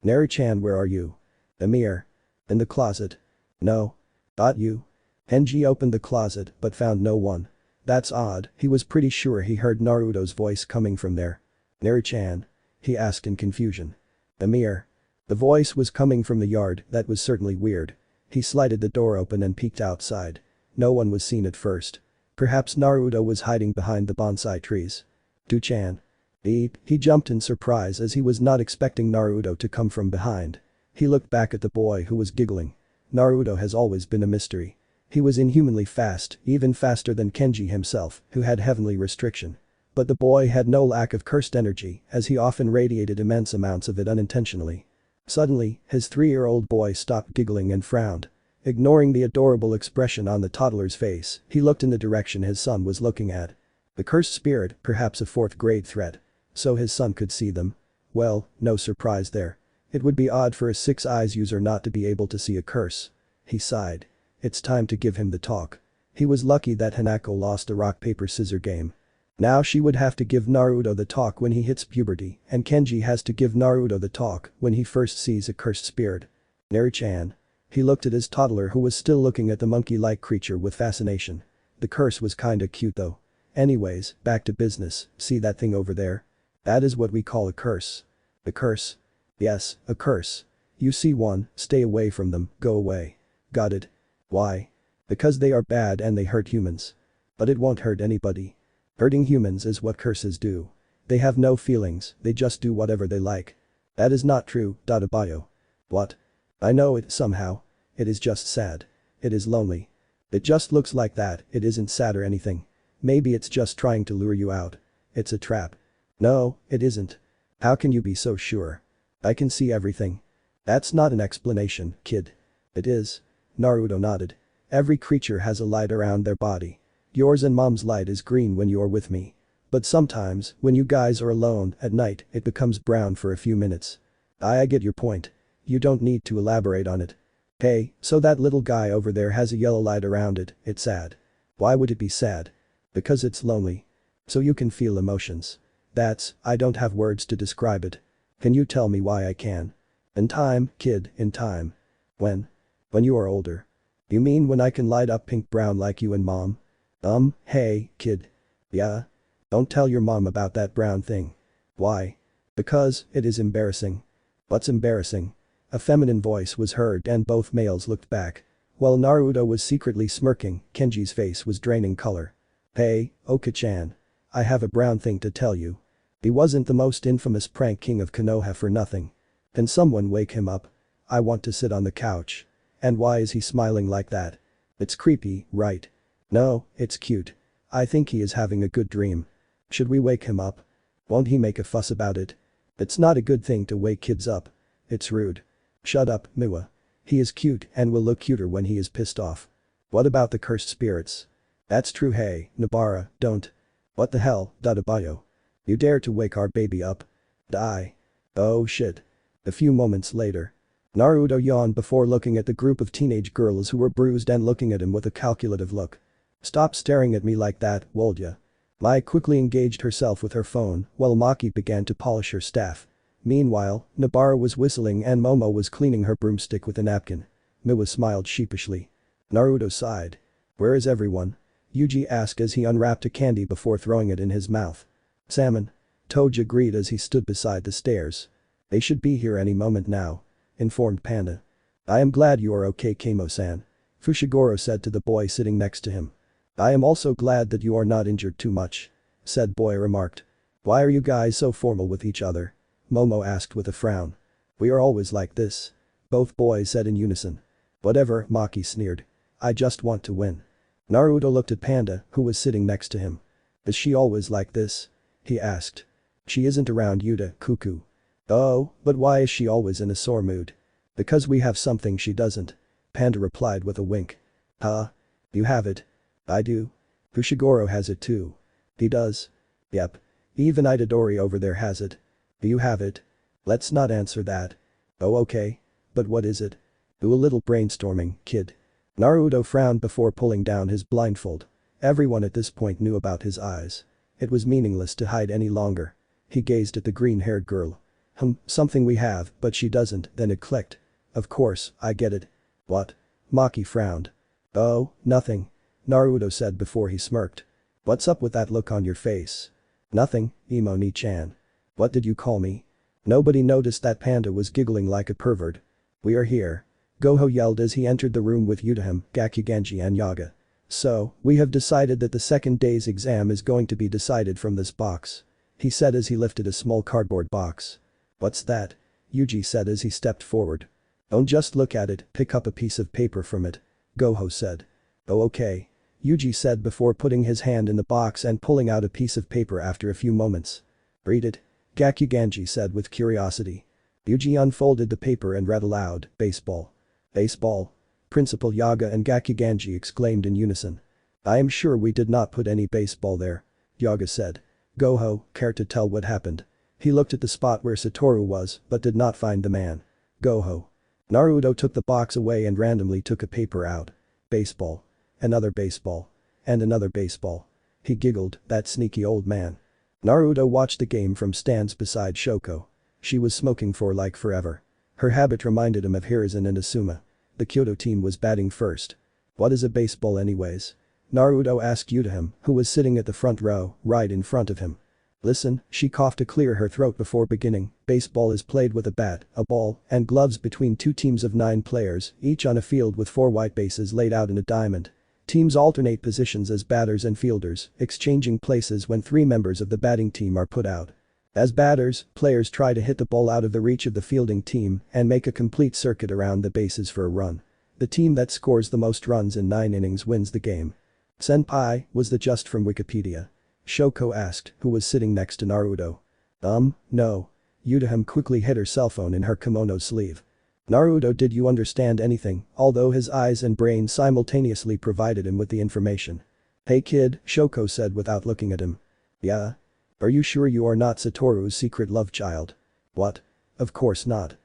Neri-chan, where are you? Amir. In the closet. No. Not you. Henji opened the closet but found no one. That's odd, he was pretty sure he heard Naruto's voice coming from there. Neri-chan? He asked in confusion. Amir. The voice was coming from the yard, that was certainly weird. He slided the door open and peeked outside. No one was seen at first. Perhaps Naruto was hiding behind the bonsai trees. Do-chan. Beep, he jumped in surprise as he was not expecting Naruto to come from behind. He looked back at the boy who was giggling. Naruto has always been a mystery. He was inhumanly fast, even faster than Kenji himself, who had heavenly restriction. But the boy had no lack of cursed energy, as he often radiated immense amounts of it unintentionally. Suddenly, his 3-year-old boy stopped giggling and frowned. Ignoring the adorable expression on the toddler's face, he looked in the direction his son was looking at. The cursed spirit, perhaps a 4th-grade threat. So his son could see them? Well, no surprise there. It would be odd for a 6 eyes user not to be able to see a curse. He sighed. It's time to give him the talk. He was lucky that Hanako lost a rock-paper-scissors game. Now she would have to give Naruto the talk when he hits puberty, and Kenji has to give Naruto the talk when he first sees a cursed spirit. Neri-chan. He looked at his toddler who was still looking at the monkey-like creature with fascination. The curse was kinda cute though. Anyways, back to business, see that thing over there? That is what we call a curse. A curse? Yes, a curse. You see one, stay away from them, go away. Got it? Why? Because they are bad and they hurt humans. But it won't hurt anybody. Hurting humans is what curses do. They have no feelings, they just do whatever they like. That is not true, Dadabayo. What? I know it somehow. It is just sad. It is lonely. It just looks like that, it isn't sad or anything. Maybe it's just trying to lure you out. It's a trap. No, it isn't. How can you be so sure? I can see everything. That's not an explanation, kid. It is. Naruto nodded. Every creature has a light around their body. Yours and mom's light is green when you're with me. But sometimes, when you guys are alone at night, it becomes brown for a few minutes. I get your point. You don't need to elaborate on it. Hey, so that little guy over there has a yellow light around it, it's sad. Why would it be sad? Because it's lonely. So you can feel emotions. I don't have words to describe it. Can you tell me why I can? In time, kid, in time. When? When you are older. You mean when I can light up pink-brown like you and mom? Hey, kid. Yeah? Don't tell your mom about that brown thing. Why? Because it is embarrassing. What's embarrassing? A feminine voice was heard and both males looked back. While Naruto was secretly smirking, Kenji's face was draining color. Hey, Oka-chan. I have a brown thing to tell you. He wasn't the most infamous prank king of Konoha for nothing. Can someone wake him up? I want to sit on the couch. And why is he smiling like that? It's creepy, right? No, it's cute. I think he is having a good dream. Should we wake him up? Won't he make a fuss about it? It's not a good thing to wake kids up. It's rude. Shut up, Miwa. He is cute and will look cuter when he is pissed off. What about the cursed spirits? That's true. Hey, Nobara, don't. What the hell, Dadabayo? You dare to wake our baby up? Die. Oh shit. A few moments later. Naruto yawned before looking at the group of teenage girls who were bruised and looking at him with a calculative look. Stop staring at me like that, would ya? Mai quickly engaged herself with her phone while Maki began to polish her staff. Meanwhile, Nobara was whistling and Momo was cleaning her broomstick with a napkin. Miwa smiled sheepishly. Naruto sighed. Where is everyone? Yuji asked as he unwrapped a candy before throwing it in his mouth. Salmon. Toji agreed as he stood beside the stairs. They should be here any moment now, informed Panda. I am glad you are okay, Kamo-san. Fushiguro said to the boy sitting next to him. I am also glad that you are not injured too much, said boy remarked. Why are you guys so formal with each other? Momo asked with a frown. We are always like this. Both boys said in unison. Whatever, Maki sneered. I just want to win. Naruto looked at Panda, who was sitting next to him. Is she always like this? He asked. She isn't around Yuta, Cuckoo. Oh, but why is she always in a sore mood? Because we have something she doesn't. Panda replied with a wink. Huh? You have it? I do. Fushiguro has it too. He does? Yep. Even Itadori over there has it. Do you have it? Let's not answer that. Oh okay. But what is it? Do a little brainstorming, kid. Naruto frowned before pulling down his blindfold. Everyone at this point knew about his eyes. It was meaningless to hide any longer. He gazed at the green-haired girl. Something we have, but she doesn't, then it clicked. Of course, I get it. What? Maki frowned. Oh, nothing. Naruto said before he smirked. What's up with that look on your face? Nothing, Emo Ni-chan. What did you call me? Nobody noticed that Panda was giggling like a pervert. We are here. Gojo yelled as he entered the room with Yutahime, Gakugenji and Yaga. So, we have decided that the second day's exam is going to be decided from this box. He said as he lifted a small cardboard box. What's that? Yuji said as he stepped forward. Don't just look at it, pick up a piece of paper from it. Gojo said. Oh okay. Yuji said before putting his hand in the box and pulling out a piece of paper after a few moments. Read it. Gakugenji said with curiosity. Yuji unfolded the paper and read aloud, baseball. Baseball? Principal Yaga and Gakugenji exclaimed in unison. I am sure we did not put any baseball there. Yaga said. Gojo, care to tell what happened? He looked at the spot where Satoru was, but did not find the man. Gojo. Naruto took the box away and randomly took a paper out. Baseball. Another baseball. And another baseball. He giggled, that sneaky old man. Naruto watched the game from stands beside Shoko. She was smoking for like forever. Her habit reminded him of Hiruzen and Asuma. The Kyoto team was batting first. What is a baseball anyways? Naruto asked Yutahime, who was sitting at the front row, right in front of him. Listen, she coughed to clear her throat before beginning. Baseball is played with a bat, a ball, and gloves between two teams of 9 players, each on a field with 4 white bases laid out in a diamond. Teams alternate positions as batters and fielders, exchanging places when 3 members of the batting team are put out. As batters, players try to hit the ball out of the reach of the fielding team and make a complete circuit around the bases for a run. The team that scores the most runs in 9 innings wins the game. Senpai, was the just from Wikipedia? Shoko asked, who was sitting next to Naruto. No. Yutahime quickly hid her cell phone in her kimono sleeve. Naruto, did you understand anything, although his eyes and brain simultaneously provided him with the information. Hey kid, Shoko said without looking at him. Yeah? Are you sure you are not Satoru's secret love child? What? Of course not.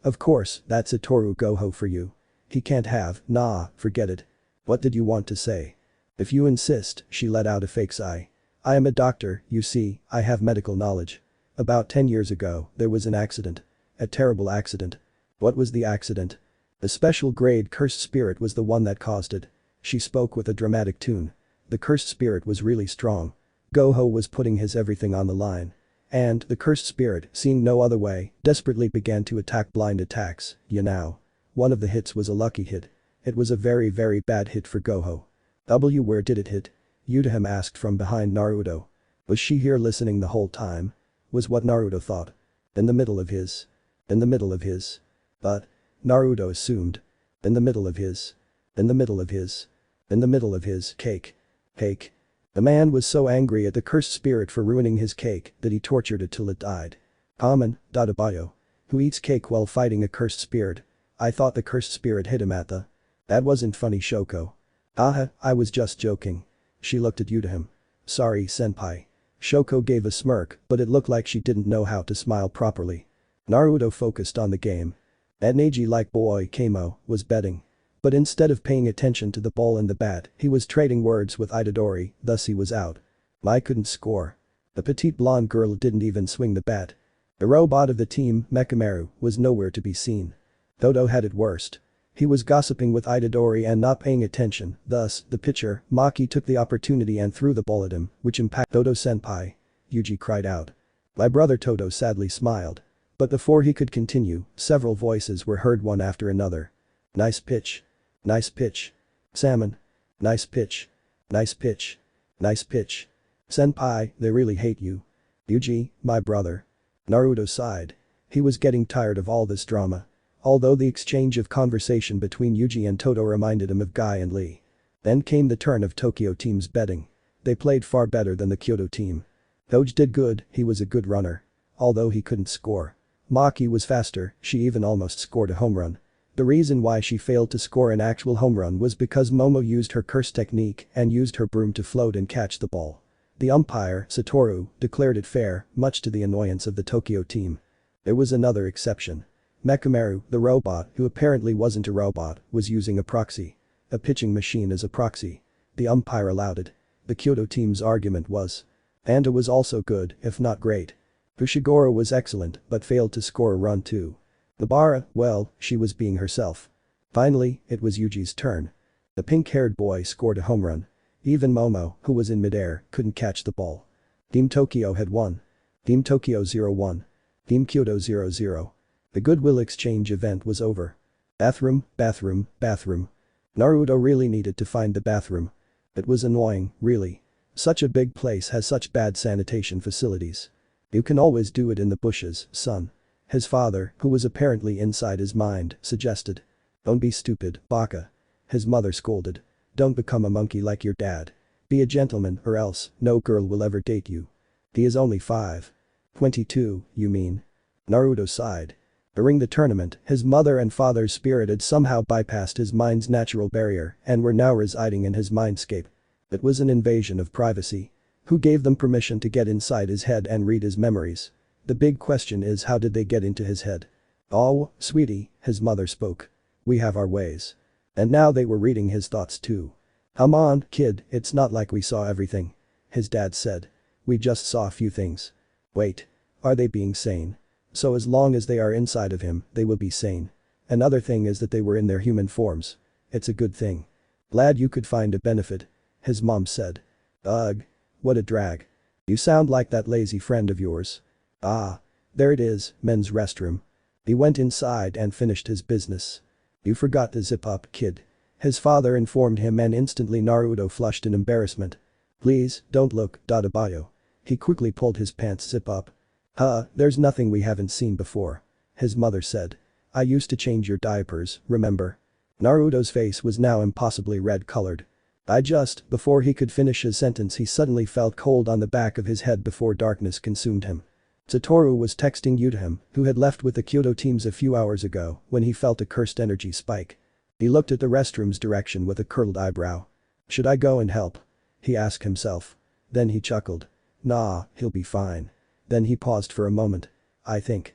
Of course, that's Satoru Gojo for you. He can't have, nah, forget it. What did you want to say? If you insist, she let out a fake sigh. I am a doctor, you see, I have medical knowledge. About 10 years ago, there was an accident. A terrible accident. What was the accident? The special grade cursed spirit was the one that caused it. She spoke with a dramatic tune. The cursed spirit was really strong. Gojo was putting his everything on the line. And the cursed spirit, seeing no other way, desperately began to attack blind attacks, you know. One of the hits was a lucky hit. It was a very very bad hit for Gojo. Where did it hit? Yutahime asked from behind Naruto. Was she here listening the whole time? Was what Naruto thought. In the middle of his. In the middle of his. But. Naruto assumed. In the middle of his. In the middle of his. In the middle of his cake. Cake. The man was so angry at the cursed spirit for ruining his cake that he tortured it till it died. Common, Dadabayo. Who eats cake while fighting a cursed spirit? I thought the cursed spirit hit him at the. That wasn't funny, Shoko. I was just joking. She looked at Yutahime. Sorry, senpai. Shoko gave a smirk, but it looked like she didn't know how to smile properly. Naruto focused on the game. That Neji-like boy, Kamo, was betting. But instead of paying attention to the ball and the bat, he was trading words with Itadori, thus he was out. I couldn't score. The petite blonde girl didn't even swing the bat. The robot of the team, Mekamaru, was nowhere to be seen. Todo had it worst. He was gossiping with Itadori and not paying attention, thus, the pitcher, Maki, took the opportunity and threw the ball at him, which impacted Todo-senpai. Yuji cried out. My brother Todo sadly smiled. But before he could continue, several voices were heard one after another. Nice pitch. Nice pitch. Salmon. Nice pitch. Nice pitch. Nice pitch. Senpai, they really hate you. Yuji, my brother. Naruto sighed. He was getting tired of all this drama. Although the exchange of conversation between Yuji and Todo reminded him of Guy and Lee. Then came the turn of Tokyo team's betting. They played far better than the Kyoto team. Doge did good, he was a good runner. Although he couldn't score. Maki was faster, she even almost scored a home run. The reason why she failed to score an actual home run was because Momo used her curse technique and used her broom to float and catch the ball. The umpire, Satoru, declared it fair, much to the annoyance of the Tokyo team. There was another exception. Mekamaru, the robot, who apparently wasn't a robot, was using a proxy. A pitching machine as a proxy. The umpire allowed it. The Kyoto team's argument was. Anda was also good, if not great. Fushiguro was excellent but failed to score a run too. Nobara, well, she was being herself. Finally, it was Yuji's turn. The pink-haired boy scored a home run. Even Momo, who was in midair, couldn't catch the ball. Team Tokyo had won. Team Tokyo 0-1. Team Kyoto 0-0. The Goodwill exchange event was over. Bathroom, bathroom, bathroom. Naruto really needed to find the bathroom. It was annoying, really. Such a big place has such bad sanitation facilities. You can always do it in the bushes, son. His father, who was apparently inside his mind, suggested. Don't be stupid, baka. His mother scolded. Don't become a monkey like your dad. Be a gentleman or else no girl will ever date you. He is only 5. 22, you mean? Naruto sighed. During the tournament, his mother and father's spirit had somehow bypassed his mind's natural barrier and were now residing in his mindscape. It was an invasion of privacy. Who gave them permission to get inside his head and read his memories? The big question is, how did they get into his head? Oh, sweetie, his mother spoke. We have our ways. And now they were reading his thoughts too. Come on, kid, it's not like we saw everything. His dad said. We just saw a few things. Wait. Are they being sane? So as long as they are inside of him, they will be sane. Another thing is that they were in their human forms. It's a good thing. Glad you could find a benefit. His mom said. Ugh. What a drag. You sound like that lazy friend of yours. Ah. There it is, men's restroom. He went inside and finished his business. You forgot to zip up, kid. His father informed him and instantly Naruto flushed in embarrassment. Please, don't look, Dadabayo. He quickly pulled his pants zip up. There's nothing we haven't seen before. His mother said. I used to change your diapers, remember? Naruto's face was now impossibly red-colored. Before he could finish his sentence he suddenly felt cold on the back of his head before darkness consumed him. Satoru was texting Yuta, who had left with the Kyoto teams a few hours ago, when he felt a cursed energy spike. He looked at the restroom's direction with a curled eyebrow. Should I go and help? He asked himself. Then he chuckled. Nah, he'll be fine. Then he paused for a moment. I think.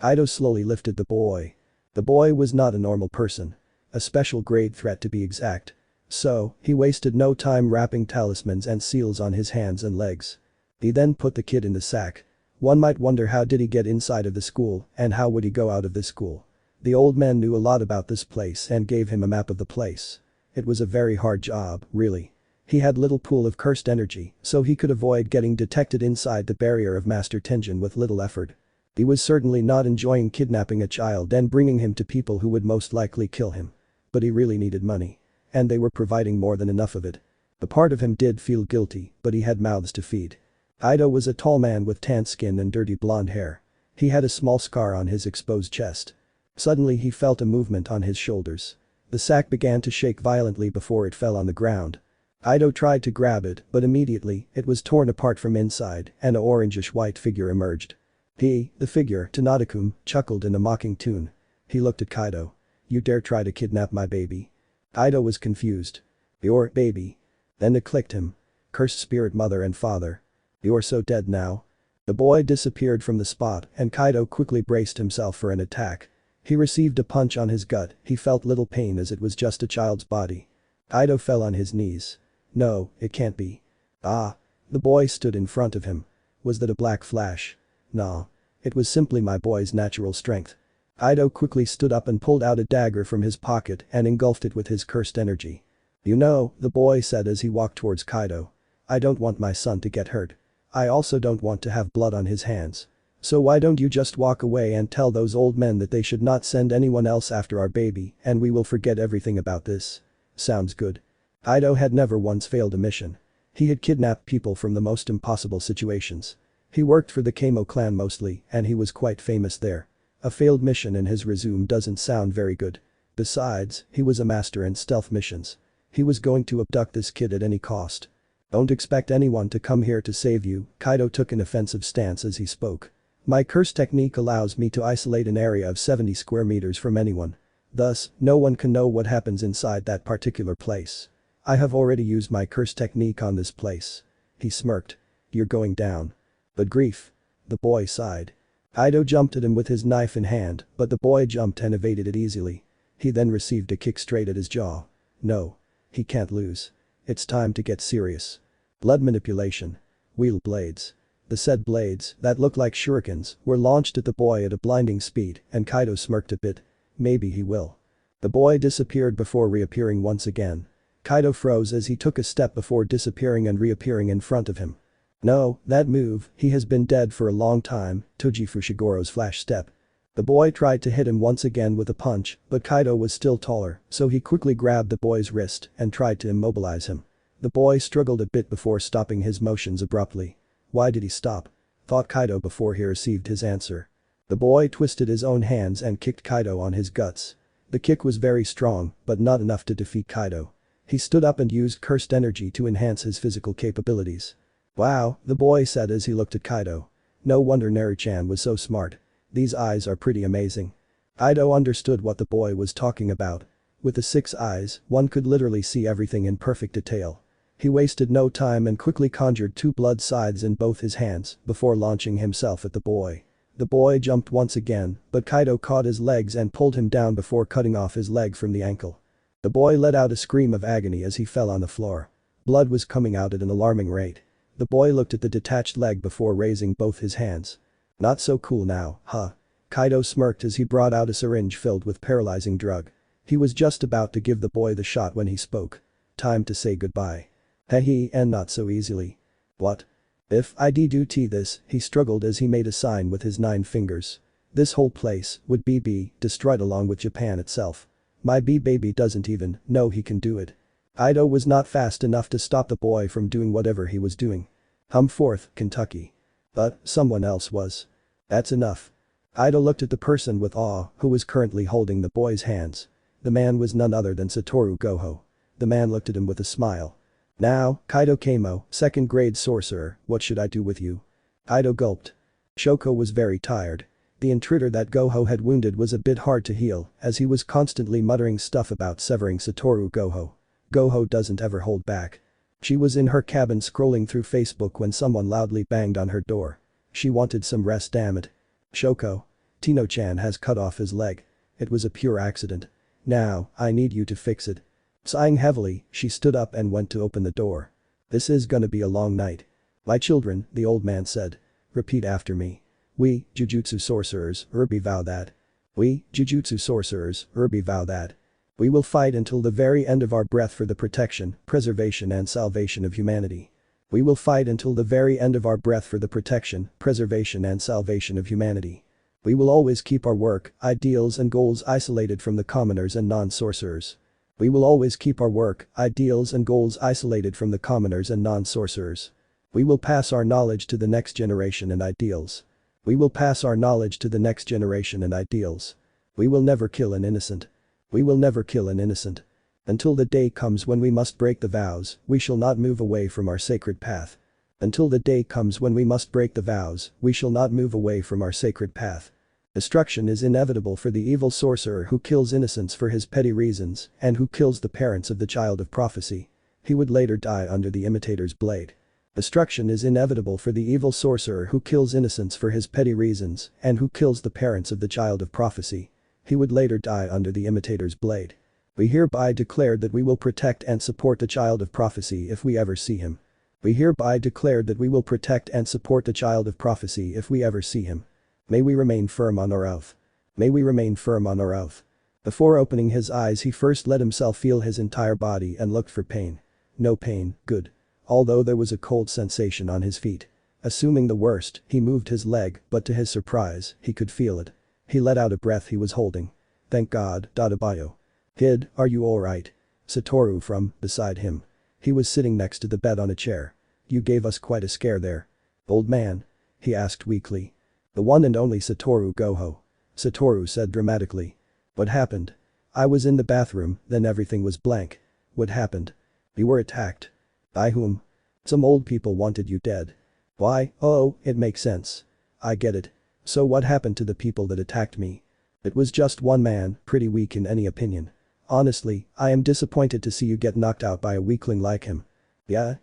Ido slowly lifted the boy. The boy was not a normal person. A special grade threat to be exact. So, he wasted no time wrapping talismans and seals on his hands and legs. He then put the kid in the sack. One might wonder, how did he get inside of the school and how would he go out of this school? The old man knew a lot about this place and gave him a map of the place. It was a very hard job, really. He had little pool of cursed energy, so he could avoid getting detected inside the barrier of Master Tenjin with little effort. He was certainly not enjoying kidnapping a child and bringing him to people who would most likely kill him. But he really needed money. And they were providing more than enough of it. A part of him did feel guilty, but he had mouths to feed. Ido was a tall man with tan skin and dirty blonde hair. He had a small scar on his exposed chest. Suddenly he felt a movement on his shoulders. The sack began to shake violently before it fell on the ground. Ido tried to grab it, but immediately, it was torn apart from inside and an orangish-white figure emerged. The figure, Tanada-kun, chuckled in a mocking tune. He looked at Kaido. You dare try to kidnap my baby? Ido was confused. Your baby. Then it clicked him. Cursed spirit mother and father. You're so dead now. The boy disappeared from the spot and Kaido quickly braced himself for an attack. He received a punch on his gut, he felt little pain as it was just a child's body. Ido fell on his knees. No, it can't be. Ah. The boy stood in front of him. Was that a black flash? Nah. It was simply my boy's natural strength. Ido quickly stood up and pulled out a dagger from his pocket and engulfed it with his cursed energy. You know, the boy said as he walked towards Kaido. I don't want my son to get hurt. I also don't want to have blood on his hands. So why don't you just walk away and tell those old men that they should not send anyone else after our baby and we will forget everything about this. Sounds good. Ido had never once failed a mission. He had kidnapped people from the most impossible situations. He worked for the Kamo clan mostly and he was quite famous there. A failed mission in his resume doesn't sound very good. Besides, he was a master in stealth missions. He was going to abduct this kid at any cost. Don't expect anyone to come here to save you, Kaido took an offensive stance as he spoke. My curse technique allows me to isolate an area of 70 square meters from anyone. Thus, no one can know what happens inside that particular place. I have already used my curse technique on this place. He smirked. You're going down. But grief. The boy sighed. Ido jumped at him with his knife in hand, but the boy jumped and evaded it easily. He then received a kick straight at his jaw. No. He can't lose. It's time to get serious. Blood manipulation. Wheel blades. The said blades, that looked like shurikens, were launched at the boy at a blinding speed, and Kaido smirked a bit. Maybe he will. The boy disappeared before reappearing once again. Kaido froze as he took a step before disappearing and reappearing in front of him. No, that move, he has been dead for a long time, Toji Fushigoro's flash step. The boy tried to hit him once again with a punch, but Kaido was still taller, so he quickly grabbed the boy's wrist and tried to immobilize him. The boy struggled a bit before stopping his motions abruptly. Why did he stop? Thought Kaido before he received his answer. The boy twisted his own hands and kicked Kaido on his guts. The kick was very strong, but not enough to defeat Kaido. He stood up and used cursed energy to enhance his physical capabilities. Wow, the boy said as he looked at Kaido. No wonder Naru-chan was so smart. These eyes are pretty amazing. Kaido understood what the boy was talking about. With the 6 eyes, one could literally see everything in perfect detail. He wasted no time and quickly conjured 2 blood scythes in both his hands before launching himself at the boy. The boy jumped once again, but Kaido caught his legs and pulled him down before cutting off his leg from the ankle. The boy let out a scream of agony as he fell on the floor. Blood was coming out at an alarming rate. The boy looked at the detached leg before raising both his hands. Not so cool now, huh? Kaido smirked as he brought out a syringe filled with paralyzing drug. He was just about to give the boy the shot when he spoke. Time to say goodbye. Hehe, and not so easily. What? If I do this, he struggled as he made a sign with his 9 fingers. This whole place would be destroyed along with Japan itself. My baby doesn't even know he can do it. Kaido was not fast enough to stop the boy from doing whatever he was doing. 4th, Kentucky. But someone else was. That's enough. Kaido looked at the person with awe who was currently holding the boy's hands. The man was none other than Satoru Gojo. The man looked at him with a smile. Now, Kaido Kamo, 2nd grade sorcerer, what should I do with you? Kaido gulped. Shoko was very tired. The intruder that Gojo had wounded was a bit hard to heal as he was constantly muttering stuff about severing Satoru Gojo. Gojo doesn't ever hold back. She was in her cabin scrolling through Facebook when someone loudly banged on her door. She wanted some rest, damn it. Shoko. Tino-chan has cut off his leg. It was a pure accident. Now, I need you to fix it. Sighing heavily, she stood up and went to open the door. This is gonna be a long night. My children, the old man said. Repeat after me. We, Jujutsu sorcerers, vow that. We, Jujutsu sorcerers, vow that. We will fight until the very end of our breath for the protection, preservation and salvation of humanity. We will fight until the very end of our breath for the protection, preservation and salvation of humanity. We will always keep our work, ideals and goals isolated from the commoners and non-sorcerers. We will always keep our work, ideals and goals isolated from the commoners and non-sorcerers. We will pass our knowledge to the next generation and ideals. We will pass our knowledge to the next generation and ideals. We will never kill an innocent. We will never kill an innocent. Until the day comes when we must break the vows, we shall not move away from our sacred path. Until the day comes when we must break the vows, we shall not move away from our sacred path. Destruction is inevitable for the evil sorcerer who kills innocents for his petty reasons and who kills the parents of the child of prophecy. He would later die under the imitator's blade. Destruction is inevitable for the evil sorcerer who kills innocents for his petty reasons and who kills the parents of the child of prophecy. He would later die under the imitator's blade. We hereby declare that we will protect and support the child of prophecy if we ever see him. We hereby declare that we will protect and support the child of prophecy if we ever see him. May we remain firm on our oath. May we remain firm on our oath. Before opening his eyes, he first let himself feel his entire body and looked for pain. No pain, good. Although there was a cold sensation on his feet. Assuming the worst, he moved his leg, but to his surprise, he could feel it. He let out a breath he was holding. Thank God, Dadabayo. Kid, are you alright? Satoru from beside him. He was sitting next to the bed on a chair. You gave us quite a scare there. Old man? He asked weakly. The one and only Satoru Gojo. Satoru said dramatically. What happened? I was in the bathroom, then everything was blank. What happened? We were attacked. By whom? Some old people wanted you dead. Why, oh, it makes sense. I get it. So what happened to the people that attacked me? It was just one man, pretty weak in any opinion. Honestly, I am disappointed to see you get knocked out by a weakling like him. Yeah.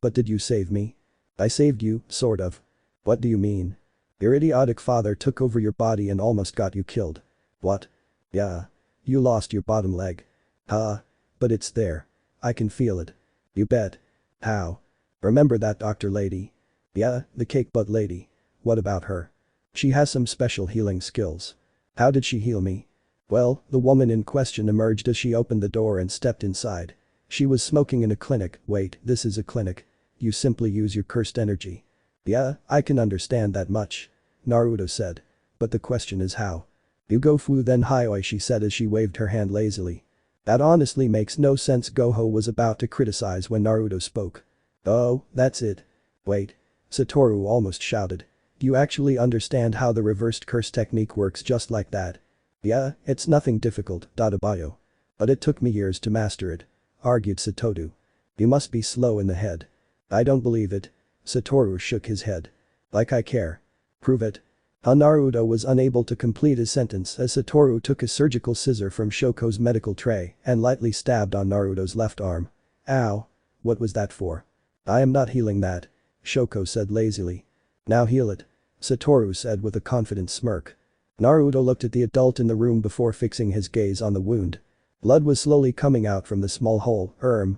But did you save me? I saved you, sort of. What do you mean? Your idiotic father took over your body and almost got you killed. What? Yeah. You lost your bottom leg. Huh? But it's there. I can feel it. You bet. How? Remember that doctor lady? Yeah, the cake butt lady. What about her? She has some special healing skills. How did she heal me? Well, the woman in question emerged as she opened the door and stepped inside. She was smoking in a clinic. Wait, this is a clinic. You simply use your cursed energy. Yeah, I can understand that much. Naruto said. But the question is how? You go fu then hioi, she said as she waved her hand lazily. That honestly makes no sense. Gojo was about to criticize when Naruto spoke. Oh, that's it. Wait. Satoru almost shouted. Do you actually understand how the reversed curse technique works just like that? Yeah, it's nothing difficult, Dadabayo. But it took me years to master it, argued Satoru. You must be slow in the head. I don't believe it. Satoru shook his head. Like I care. Prove it. Naruto was unable to complete his sentence as Satoru took a surgical scissor from Shoko's medical tray and lightly stabbed on Naruto's left arm. Ow. What was that for? I am not healing that. Shoko said lazily. Now heal it. Satoru said with a confident smirk. Naruto looked at the adult in the room before fixing his gaze on the wound. Blood was slowly coming out from the small hole,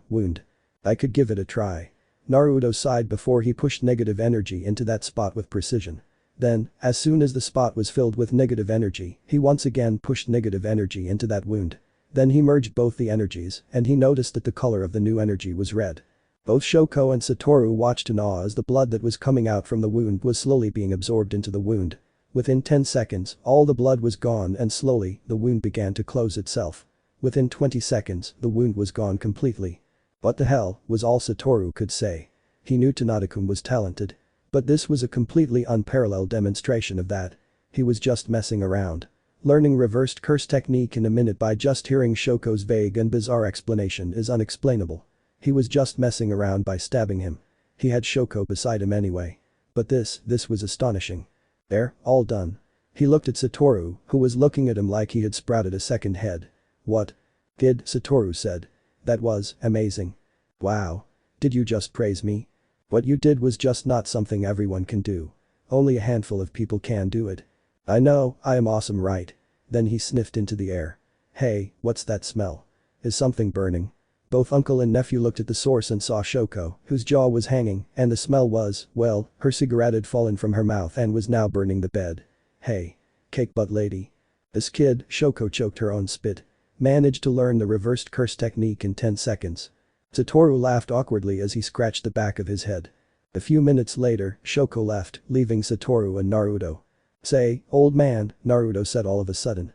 wound. I could give it a try. Naruto sighed before he pushed negative energy into that spot with precision. Then, as soon as the spot was filled with negative energy, he once again pushed negative energy into that wound. Then he merged both the energies and he noticed that the color of the new energy was red. Both Shoko and Satoru watched in awe as the blood that was coming out from the wound was slowly being absorbed into the wound. Within 10 seconds, all the blood was gone and slowly, the wound began to close itself. Within 20 seconds, the wound was gone completely. What the hell, was all Satoru could say. He knew Tanada-kun was talented. But this was a completely unparalleled demonstration of that. He was just messing around. Learning reversed curse technique in a minute by just hearing Shoko's vague and bizarre explanation is unexplainable. He was just messing around by stabbing him. He had Shoko beside him anyway. But this was astonishing. There, all done. He looked at Satoru, who was looking at him like he had sprouted a second head. What? Kid, Satoru said. That was amazing. Wow. Did you just praise me? What you did was just not something everyone can do. Only a handful of people can do it. I know, I am awesome, right? Then he sniffed into the air. Hey, what's that smell? Is something burning? Both uncle and nephew looked at the source and saw Shoko, whose jaw was hanging, and the smell was, well, her cigarette had fallen from her mouth and was now burning the bed. Hey. Cake butt lady. This kid, Shoko choked her own spit. Managed to learn the reversed curse technique in 10 seconds. Satoru laughed awkwardly as he scratched the back of his head. A few minutes later, Shoko left, leaving Satoru and Naruto. Say, old man, Naruto said all of a sudden.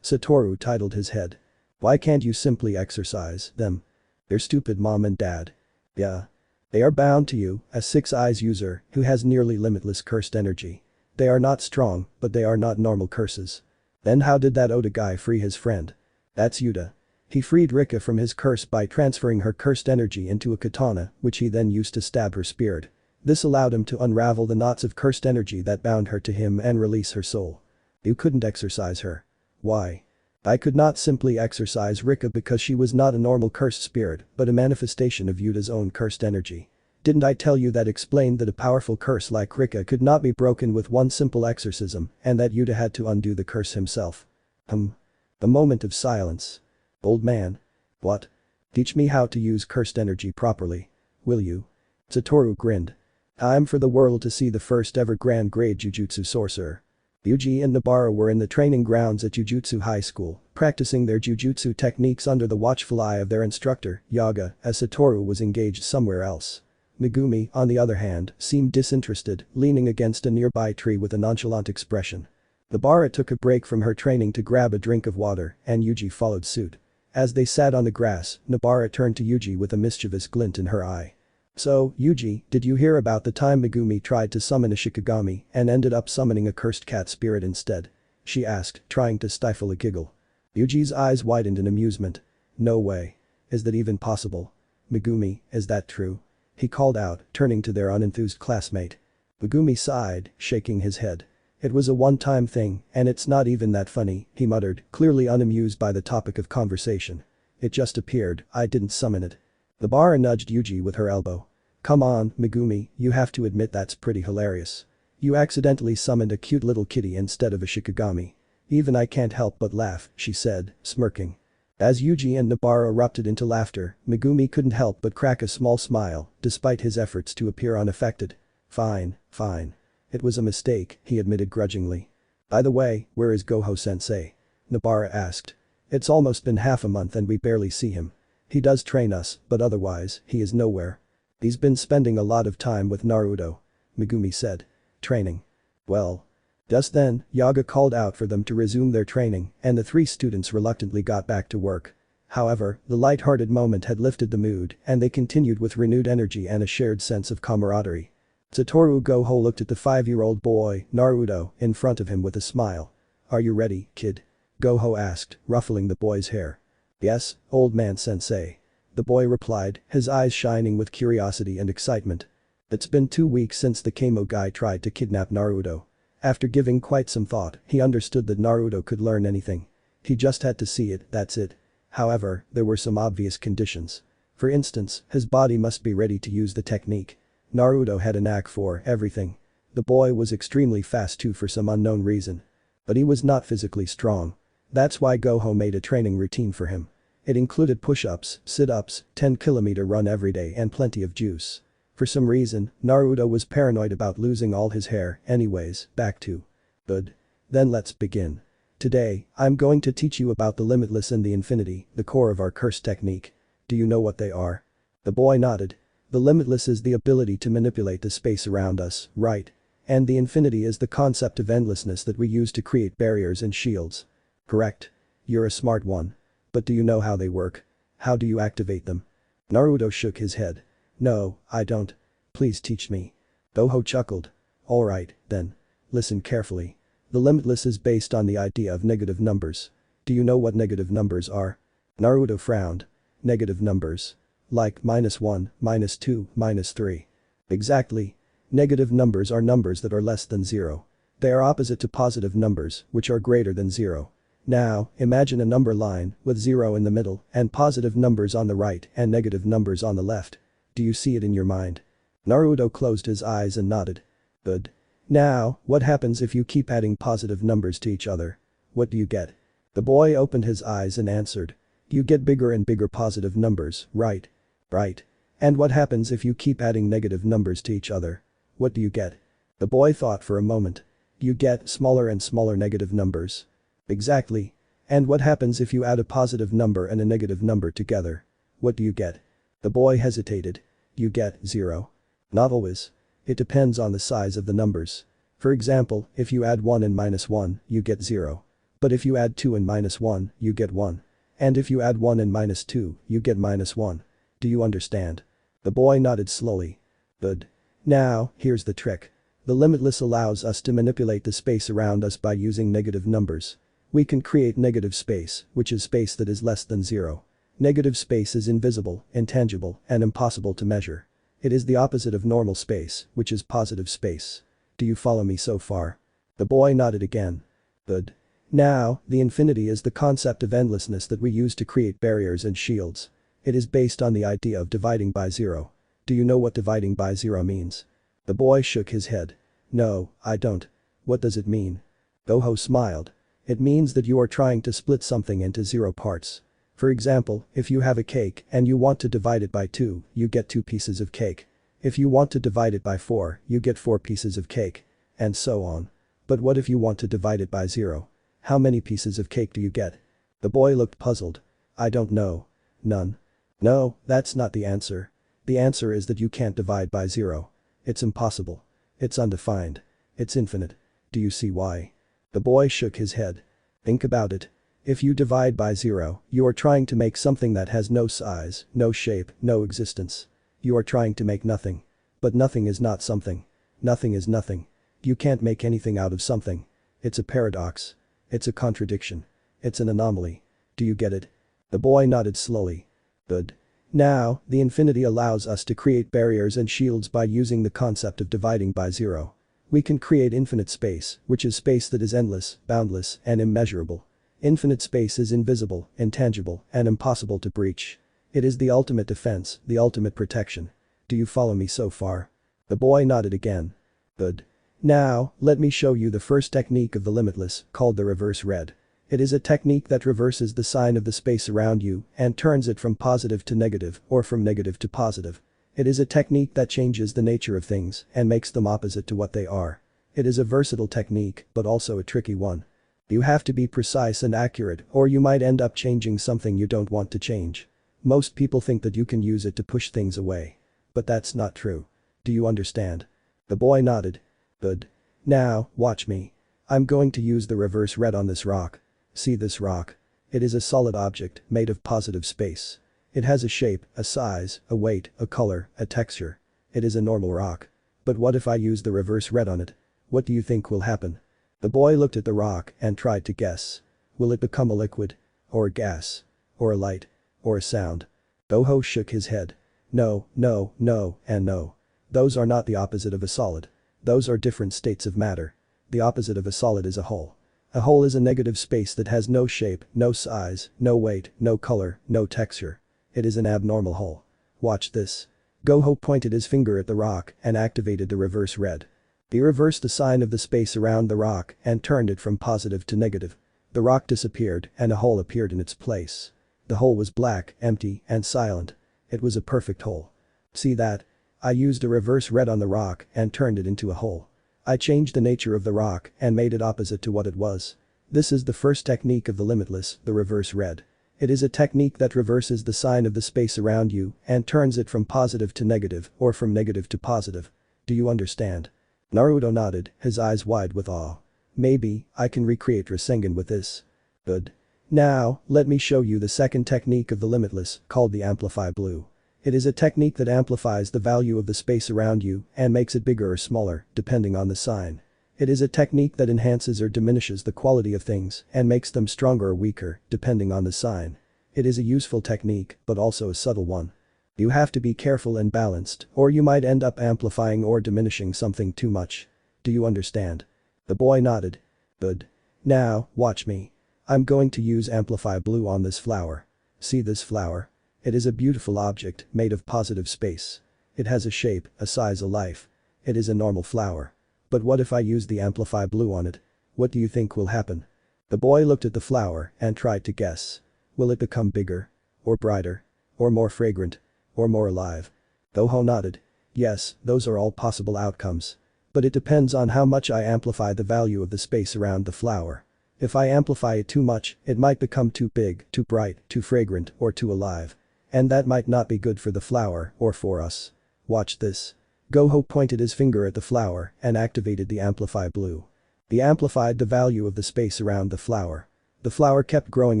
Satoru titled his head. Why can't you simply exercise them? They're stupid, mom and dad. Yeah. They are bound to you, a Six Eyes user who has nearly limitless cursed energy. They are not strong, but they are not normal curses. Then how did that Oda guy free his friend? That's Yuta. He freed Rika from his curse by transferring her cursed energy into a katana, which he then used to stab her spirit. This allowed him to unravel the knots of cursed energy that bound her to him and release her soul. You couldn't exorcise her. Why? I could not simply exorcise Rika because she was not a normal cursed spirit, but a manifestation of Yuta's own cursed energy. Didn't I tell you that explained that a powerful curse like Rika could not be broken with one simple exorcism and that Yuta had to undo the curse himself? A moment of silence. Old man. What? Teach me how to use cursed energy properly. Will you? Satoru grinned. Time for the world to see the first ever grand grade Jujutsu sorcerer. Yuji and Nobara were in the training grounds at Jujutsu High School, practicing their Jujutsu techniques under the watchful eye of their instructor, Yaga, as Satoru was engaged somewhere else. Megumi, on the other hand, seemed disinterested, leaning against a nearby tree with a nonchalant expression. Nobara took a break from her training to grab a drink of water, and Yuji followed suit. As they sat on the grass, Nobara turned to Yuji with a mischievous glint in her eye. So, Yuji, did you hear about the time Megumi tried to summon a Shikigami and ended up summoning a cursed cat spirit instead? She asked, trying to stifle a giggle. Yuji's eyes widened in amusement. No way. Is that even possible? Megumi, is that true? He called out, turning to their unenthused classmate. Megumi sighed, shaking his head. It was a one-time thing, and it's not even that funny, he muttered, clearly unamused by the topic of conversation. It just appeared, I didn't summon it. Nobara nudged Yuji with her elbow. Come on, Megumi, you have to admit that's pretty hilarious. You accidentally summoned a cute little kitty instead of a Shikigami. Even I can't help but laugh, she said, smirking. As Yuji and Nobara erupted into laughter, Megumi couldn't help but crack a small smile, despite his efforts to appear unaffected. Fine, fine. It was a mistake, he admitted grudgingly. By the way, where is Gojo-sensei? Nobara asked. It's almost been half a month and we barely see him. He does train us, but otherwise, he is nowhere. He's been spending a lot of time with Naruto. Megumi said. Training. Well. Just then, Yaga called out for them to resume their training and the 3 students reluctantly got back to work. However, the light-hearted moment had lifted the mood and they continued with renewed energy and a shared sense of camaraderie. Satoru Gojo looked at the 5-year-old boy, Naruto, in front of him with a smile. Are you ready, kid? Gojo asked, ruffling the boy's hair. Yes, old man sensei. The boy replied, his eyes shining with curiosity and excitement. It's been 2 weeks since the Kamo guy tried to kidnap Naruto. After giving quite some thought, he understood that Naruto could learn anything. He just had to see it, that's it. However, there were some obvious conditions. For instance, his body must be ready to use the technique. Naruto had a knack for everything. The boy was extremely fast too for some unknown reason. But he was not physically strong. That's why Gojo made a training routine for him. It included push-ups, sit-ups, 10-kilometer run every day and plenty of juice. For some reason, Naruto was paranoid about losing all his hair, anyways, back to. Good. Then let's begin. Today, I'm going to teach you about the Limitless and the Infinity, the core of our curse technique. Do you know what they are? The boy nodded. The Limitless is the ability to manipulate the space around us, right? And the Infinity is the concept of endlessness that we use to create barriers and shields. Correct. You're a smart one. But do you know how they work? How do you activate them? Naruto shook his head. No, I don't. Please teach me. Gojo chuckled. Alright, then. Listen carefully. The Limitless is based on the idea of negative numbers. Do you know what negative numbers are? Naruto frowned. Negative numbers. Like -1, -2, -3. Exactly. Negative numbers are numbers that are less than 0. They are opposite to positive numbers, which are greater than 0. Now, imagine a number line with 0 in the middle and positive numbers on the right and negative numbers on the left. Do you see it in your mind? Naruto closed his eyes and nodded. Good. Now, what happens if you keep adding positive numbers to each other? What do you get? The boy opened his eyes and answered. You get bigger and bigger positive numbers, right? Right. And what happens if you keep adding negative numbers to each other? What do you get? The boy thought for a moment. You get smaller and smaller negative numbers. Exactly. And what happens if you add a positive number and a negative number together? What do you get? The boy hesitated. You get 0. Not always. It depends on the size of the numbers. For example, if you add 1 and -1, you get 0. But if you add 2 and -1, you get 1. And if you add 1 and -2, you get -1. Do you understand? The boy nodded slowly. Good. Now, here's the trick. The Limitless allows us to manipulate the space around us by using negative numbers. We can create negative space, which is space that is less than 0. Negative space is invisible, intangible, and impossible to measure. It is the opposite of normal space, which is positive space. Do you follow me so far? The boy nodded again. Good. Now, the Infinity is the concept of endlessness that we use to create barriers and shields. It is based on the idea of dividing by 0. Do you know what dividing by 0 means? The boy shook his head. No, I don't. What does it mean? Gojo smiled. It means that you are trying to split something into 0 parts. For example, if you have a cake and you want to divide it by 2, you get 2 pieces of cake. If you want to divide it by 4, you get 4 pieces of cake. And so on. But what if you want to divide it by 0? How many pieces of cake do you get? The boy looked puzzled. I don't know. None. No, that's not the answer. The answer is that you can't divide by 0. It's impossible. It's undefined. It's infinite. Do you see why? The boy shook his head. Think about it. If you divide by 0, you are trying to make something that has no size, no shape, no existence. You are trying to make nothing. But nothing is not something. Nothing is nothing. You can't make anything out of something. It's a paradox. It's a contradiction. It's an anomaly. Do you get it? The boy nodded slowly. Good. Now, the Infinity allows us to create barriers and shields by using the concept of dividing by 0. We can create infinite space, which is space that is endless, boundless, and immeasurable. Infinite space is invisible, intangible, and impossible to breach. It is the ultimate defense, the ultimate protection. Do you follow me so far? The boy nodded again. Good. Now, let me show you the first technique of the Limitless, called the reverse red. It is a technique that reverses the sign of the space around you and turns it from positive to negative or from negative to positive. It is a technique that changes the nature of things and makes them opposite to what they are. It is a versatile technique but also a tricky one. You have to be precise and accurate or you might end up changing something you don't want to change. Most people think that you can use it to push things away. But that's not true. Do you understand? The boy nodded. Good. Now, watch me. I'm going to use the reverse red on this rock. See this rock? It is a solid object made of positive space. It has a shape, a size, a weight, a color, a texture. It is a normal rock. But what if I use the reverse red on it? What do you think will happen? The boy looked at the rock and tried to guess. Will it become a liquid? Or a gas? Or a light? Or a sound? Gojo shook his head. No, no, no, and no. Those are not the opposite of a solid. Those are different states of matter. The opposite of a solid is a hole. A hole is a negative space that has no shape, no size, no weight, no color, no texture. It is an abnormal hole. Watch this. Gojo pointed his finger at the rock and activated the reverse red. He reversed the sign of the space around the rock and turned it from positive to negative. The rock disappeared and a hole appeared in its place. The hole was black, empty, and silent. It was a perfect hole. See that? I used a reverse red on the rock and turned it into a hole. I changed the nature of the rock and made it opposite to what it was. This is the first technique of the Limitless, the reverse red. It is a technique that reverses the sign of the space around you and turns it from positive to negative or from negative to positive. Do you understand? Naruto nodded, his eyes wide with awe. Maybe, I can recreate Rasengan with this. Good. Now, let me show you the second technique of the Limitless, called the Amplify Blue. It is a technique that amplifies the value of the space around you and makes it bigger or smaller, depending on the sign. It is a technique that enhances or diminishes the quality of things and makes them stronger or weaker, depending on the sign. It is a useful technique, but also a subtle one. You have to be careful and balanced, or you might end up amplifying or diminishing something too much. Do you understand? The boy nodded. Good. Now, watch me. I'm going to use Amplify Blue on this flower. See this flower? It is a beautiful object made of positive space. It has a shape, a size, a life. It is a normal flower. But what if I use the Amplify Blue on it? What do you think will happen? The boy looked at the flower and tried to guess. Will it become bigger? Or brighter? Or more fragrant? Or more alive? Gojo nodded. Yes, those are all possible outcomes. But it depends on how much I amplify the value of the space around the flower. If I amplify it too much, it might become too big, too bright, too fragrant, or too alive. And that might not be good for the flower or for us. Watch this. Gojo pointed his finger at the flower and activated the Amplify Blue. He amplified the value of the space around the flower. The flower kept growing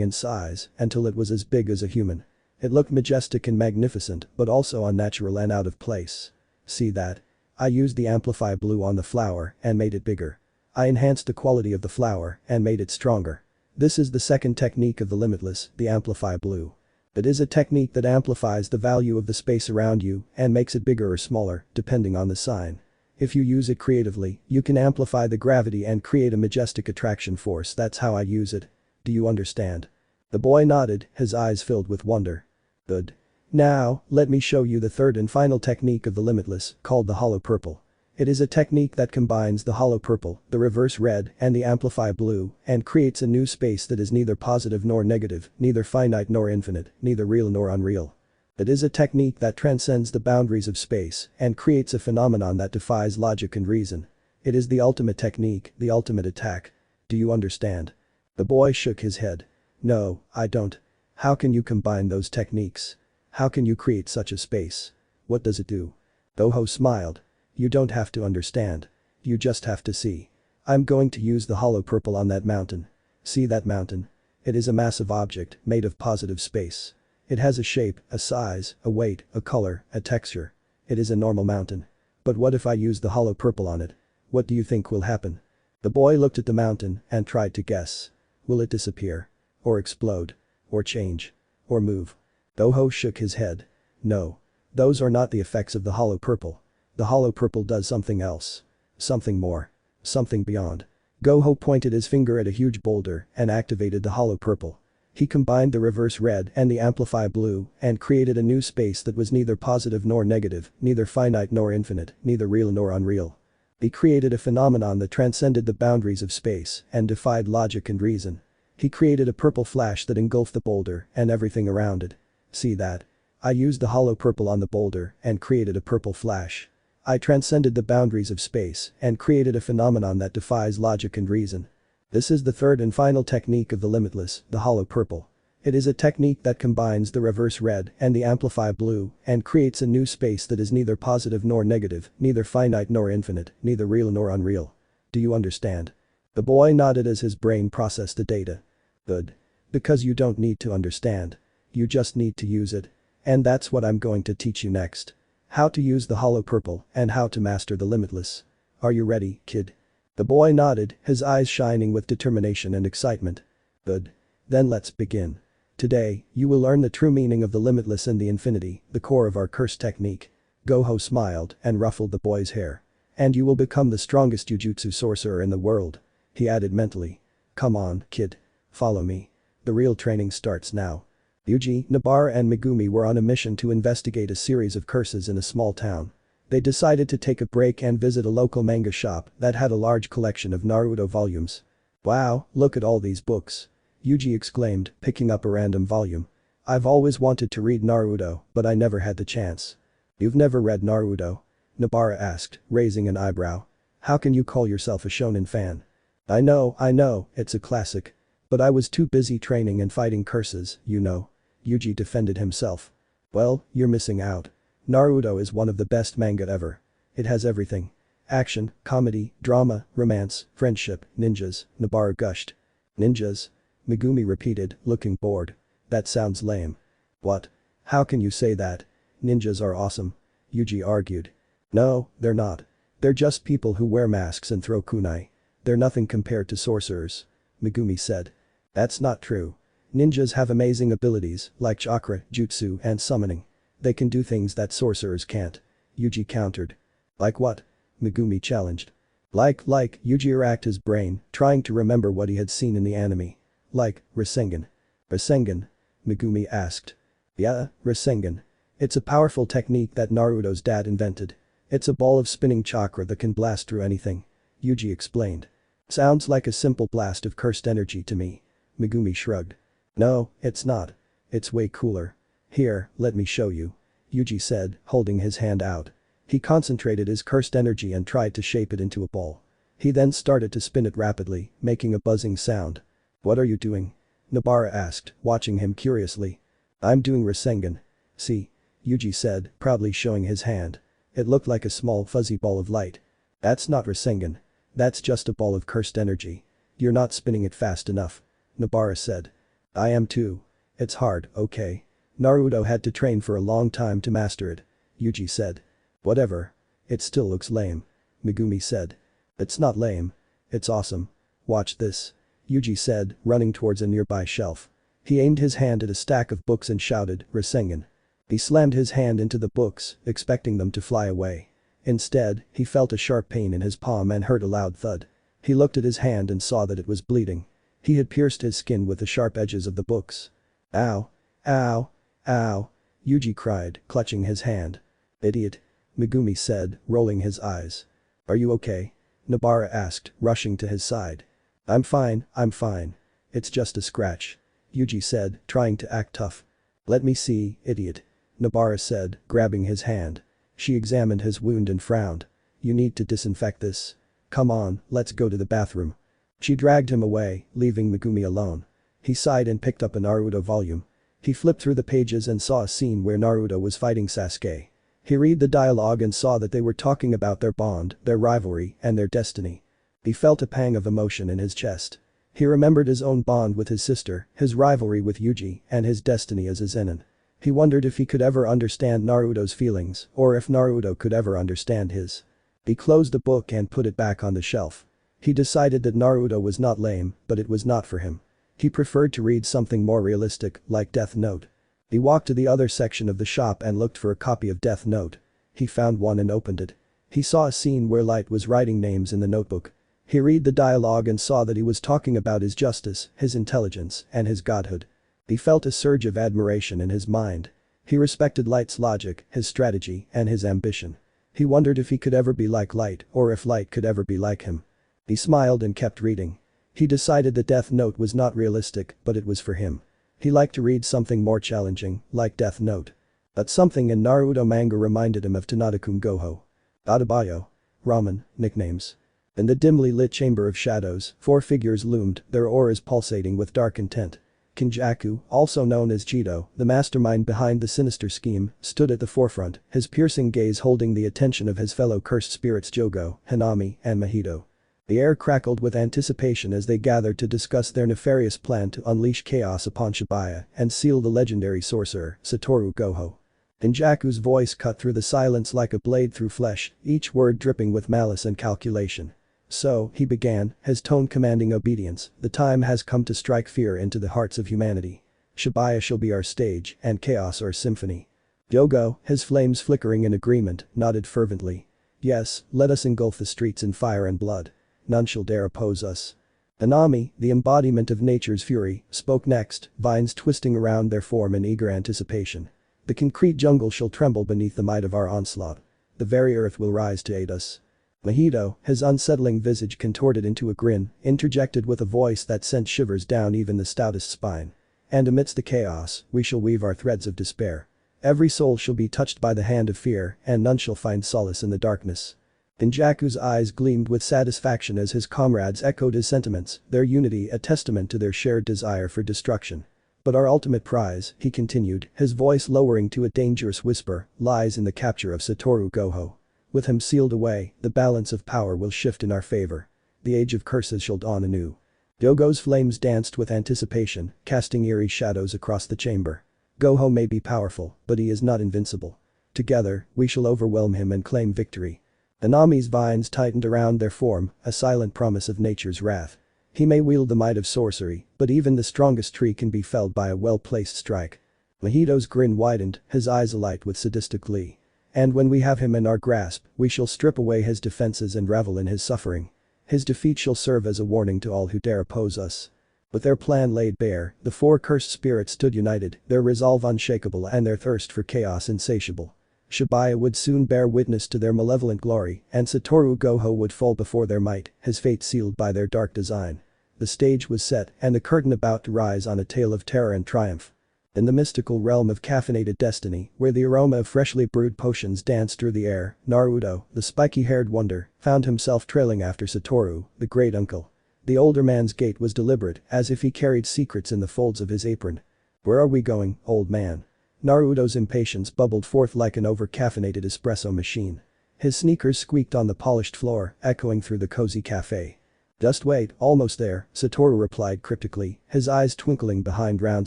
in size until it was as big as a human. It looked majestic and magnificent but also unnatural and out of place. See that? I used the Amplify Blue on the flower and made it bigger. I enhanced the quality of the flower and made it stronger. This is the second technique of the Limitless, the Amplify Blue. It is a technique that amplifies the value of the space around you and makes it bigger or smaller, depending on the sign. If you use it creatively, you can amplify the gravity and create a majestic attraction force. That's how I use it. Do you understand? The boy nodded, his eyes filled with wonder. Good. Now, let me show you the third and final technique of the Limitless, called the Hollow Purple. It is a technique that combines the Hollow Purple, the Reverse Red, and the Amplify Blue, and creates a new space that is neither positive nor negative, neither finite nor infinite, neither real nor unreal. It is a technique that transcends the boundaries of space and creates a phenomenon that defies logic and reason. It is the ultimate technique, the ultimate attack. Do you understand? The boy shook his head. No, I don't. How can you combine those techniques? How can you create such a space? What does it do? Gojo smiled. You don't have to understand. You just have to see. I'm going to use the Hollow Purple on that mountain. See that mountain? It is a massive object made of positive space. It has a shape, a size, a weight, a color, a texture. It is a normal mountain. But what if I use the Hollow Purple on it? What do you think will happen? The boy looked at the mountain and tried to guess. Will it disappear? Or explode? Or change? Or move? Gojo shook his head. No. Those are not the effects of the Hollow Purple. The Hollow Purple does something else. Something more. Something beyond. Gojo pointed his finger at a huge boulder and activated the Hollow Purple. He combined the Reverse Red and the Amplify Blue and created a new space that was neither positive nor negative, neither finite nor infinite, neither real nor unreal. He created a phenomenon that transcended the boundaries of space and defied logic and reason. He created a purple flash that engulfed the boulder and everything around it. See that? I used the hollow purple on the boulder and created a purple flash. I transcended the boundaries of space and created a phenomenon that defies logic and reason. This is the third and final technique of the Limitless, the hollow purple. It is a technique that combines the reverse red and the amplify blue and creates a new space that is neither positive nor negative, neither finite nor infinite, neither real nor unreal. Do you understand? The boy nodded as his brain processed the data. Good. Because you don't need to understand. You just need to use it. And that's what I'm going to teach you next. How to use the hollow purple and how to master the Limitless. Are you ready, kid? The boy nodded, his eyes shining with determination and excitement. Good. Then let's begin. Today, you will learn the true meaning of the Limitless and the infinity, the core of our curse technique. Gojo smiled and ruffled the boy's hair. And you will become the strongest jujutsu sorcerer in the world. He added mentally. Come on, kid. Follow me. The real training starts now. Yuji, Nobara and Megumi were on a mission to investigate a series of curses in a small town. They decided to take a break and visit a local manga shop that had a large collection of Naruto volumes. Wow, look at all these books. Yuji exclaimed, picking up a random volume. I've always wanted to read Naruto, but I never had the chance. You've never read Naruto? Nobara asked, raising an eyebrow. How can you call yourself a shonen fan? I know, it's a classic. But I was too busy training and fighting curses, you know. Yuji defended himself. Well, you're missing out. Naruto is one of the best manga ever. It has everything. Action, comedy, drama, romance, friendship, ninjas, Nobara gushed. Ninjas? Megumi repeated, looking bored. That sounds lame. What? How can you say that? Ninjas are awesome. Yuji argued. No, they're not. They're just people who wear masks and throw kunai. They're nothing compared to sorcerers. Megumi said. That's not true. Ninjas have amazing abilities like chakra, jutsu and summoning. They can do things that sorcerers can't. Yuji countered. Like what? Megumi challenged. Like, Yuji racked his brain, trying to remember what he had seen in the anime. Like, Rasengan. Rasengan? Megumi asked. Yeah, Rasengan. It's a powerful technique that Naruto's dad invented. It's a ball of spinning chakra that can blast through anything. Yuji explained. Sounds like a simple blast of cursed energy to me. Megumi shrugged. No, it's not. It's way cooler. Here, let me show you. Yuji said, holding his hand out. He concentrated his cursed energy and tried to shape it into a ball. He then started to spin it rapidly, making a buzzing sound. What are you doing? Nobara asked, watching him curiously. I'm doing Rasengan. See? Yuji said, proudly showing his hand. It looked like a small fuzzy ball of light. That's not Rasengan. That's just a ball of cursed energy. You're not spinning it fast enough. Nobara said. I am too. It's hard, okay? Naruto had to train for a long time to master it. Yuji said. Whatever. It still looks lame. Megumi said. It's not lame. It's awesome. Watch this. Yuji said, running towards a nearby shelf. He aimed his hand at a stack of books and shouted, Rasengan. He slammed his hand into the books, expecting them to fly away. Instead, he felt a sharp pain in his palm and heard a loud thud. He looked at his hand and saw that it was bleeding. He had pierced his skin with the sharp edges of the books. Ow. Ow. Ow. Yuji cried, clutching his hand. Idiot. Megumi said, rolling his eyes. Are you okay? Nobara asked, rushing to his side. I'm fine. It's just a scratch. Yuji said, trying to act tough. Let me see, idiot. Nobara said, grabbing his hand. She examined his wound and frowned. You need to disinfect this. Come on, let's go to the bathroom. She dragged him away, leaving Megumi alone. He sighed and picked up a Naruto volume. He flipped through the pages and saw a scene where Naruto was fighting Sasuke. He read the dialogue and saw that they were talking about their bond, their rivalry, and their destiny. He felt a pang of emotion in his chest. He remembered his own bond with his sister, his rivalry with Yuji, and his destiny as a Zenin. He wondered if he could ever understand Naruto's feelings, or if Naruto could ever understand his. He closed the book and put it back on the shelf. He decided that Naruto was not lame, but it was not for him. He preferred to read something more realistic, like Death Note. He walked to the other section of the shop and looked for a copy of Death Note. He found one and opened it. He saw a scene where Light was writing names in the notebook. He read the dialogue and saw that he was talking about his justice, his intelligence, and his godhood. He felt a surge of admiration in his mind. He respected Light's logic, his strategy, and his ambition. He wondered if he could ever be like Light or if Light could ever be like him. He smiled and kept reading. He decided that Death Note was not realistic, but it was for him. He liked to read something more challenging, like Death Note. But something in Naruto manga reminded him of Toneri Gojo. Adebayo. Ramen, nicknames. In the dimly lit chamber of shadows, 4 figures loomed, their auras pulsating with dark intent. Kinjaku, also known as Jito, the mastermind behind the sinister scheme, stood at the forefront, his piercing gaze holding the attention of his fellow cursed spirits Jogo, Nanami, and Mahito. The air crackled with anticipation as they gathered to discuss their nefarious plan to unleash chaos upon Shibuya and seal the legendary sorcerer, Satoru Gojo. Kinjaku's voice cut through the silence like a blade through flesh, each word dripping with malice and calculation. So, he began, his tone commanding obedience, the time has come to strike fear into the hearts of humanity. Shibuya shall be our stage, and chaos our symphony. Yogo, his flames flickering in agreement, nodded fervently. Yes, let us engulf the streets in fire and blood. None shall dare oppose us. Nanami, the embodiment of nature's fury, spoke next, vines twisting around their form in eager anticipation. The concrete jungle shall tremble beneath the might of our onslaught. The very earth will rise to aid us. Mahito, his unsettling visage contorted into a grin, interjected with a voice that sent shivers down even the stoutest spine. And amidst the chaos, we shall weave our threads of despair. Every soul shall be touched by the hand of fear, and none shall find solace in the darkness. Kinjaku's eyes gleamed with satisfaction as his comrades echoed his sentiments, their unity a testament to their shared desire for destruction. But our ultimate prize, he continued, his voice lowering to a dangerous whisper, lies in the capture of Satoru Gojo. With him sealed away, the balance of power will shift in our favor. The age of curses shall dawn anew. Yogo's flames danced with anticipation, casting eerie shadows across the chamber. Gojo may be powerful, but he is not invincible. Together, we shall overwhelm him and claim victory. Nanami's vines tightened around their form, a silent promise of nature's wrath. He may wield the might of sorcery, but even the strongest tree can be felled by a well-placed strike. Mahito's grin widened, his eyes alight with sadistic glee. And when we have him in our grasp, we shall strip away his defenses and revel in his suffering. His defeat shall serve as a warning to all who dare oppose us. With their plan laid bare, the 4 cursed spirits stood united, their resolve unshakable and their thirst for chaos insatiable. Shibuya would soon bear witness to their malevolent glory, and Satoru Gojo would fall before their might, his fate sealed by their dark design. The stage was set, and the curtain about to rise on a tale of terror and triumph. In the mystical realm of caffeinated destiny, where the aroma of freshly brewed potions danced through the air, Naruto, the spiky-haired wonder, found himself trailing after Satoru, the great uncle. The older man's gait was deliberate, as if he carried secrets in the folds of his apron. Where are we going, old man? Naruto's impatience bubbled forth like an over-caffeinated espresso machine. His sneakers squeaked on the polished floor, echoing through the cozy cafe. Just wait, almost there, Satoru replied cryptically, his eyes twinkling behind round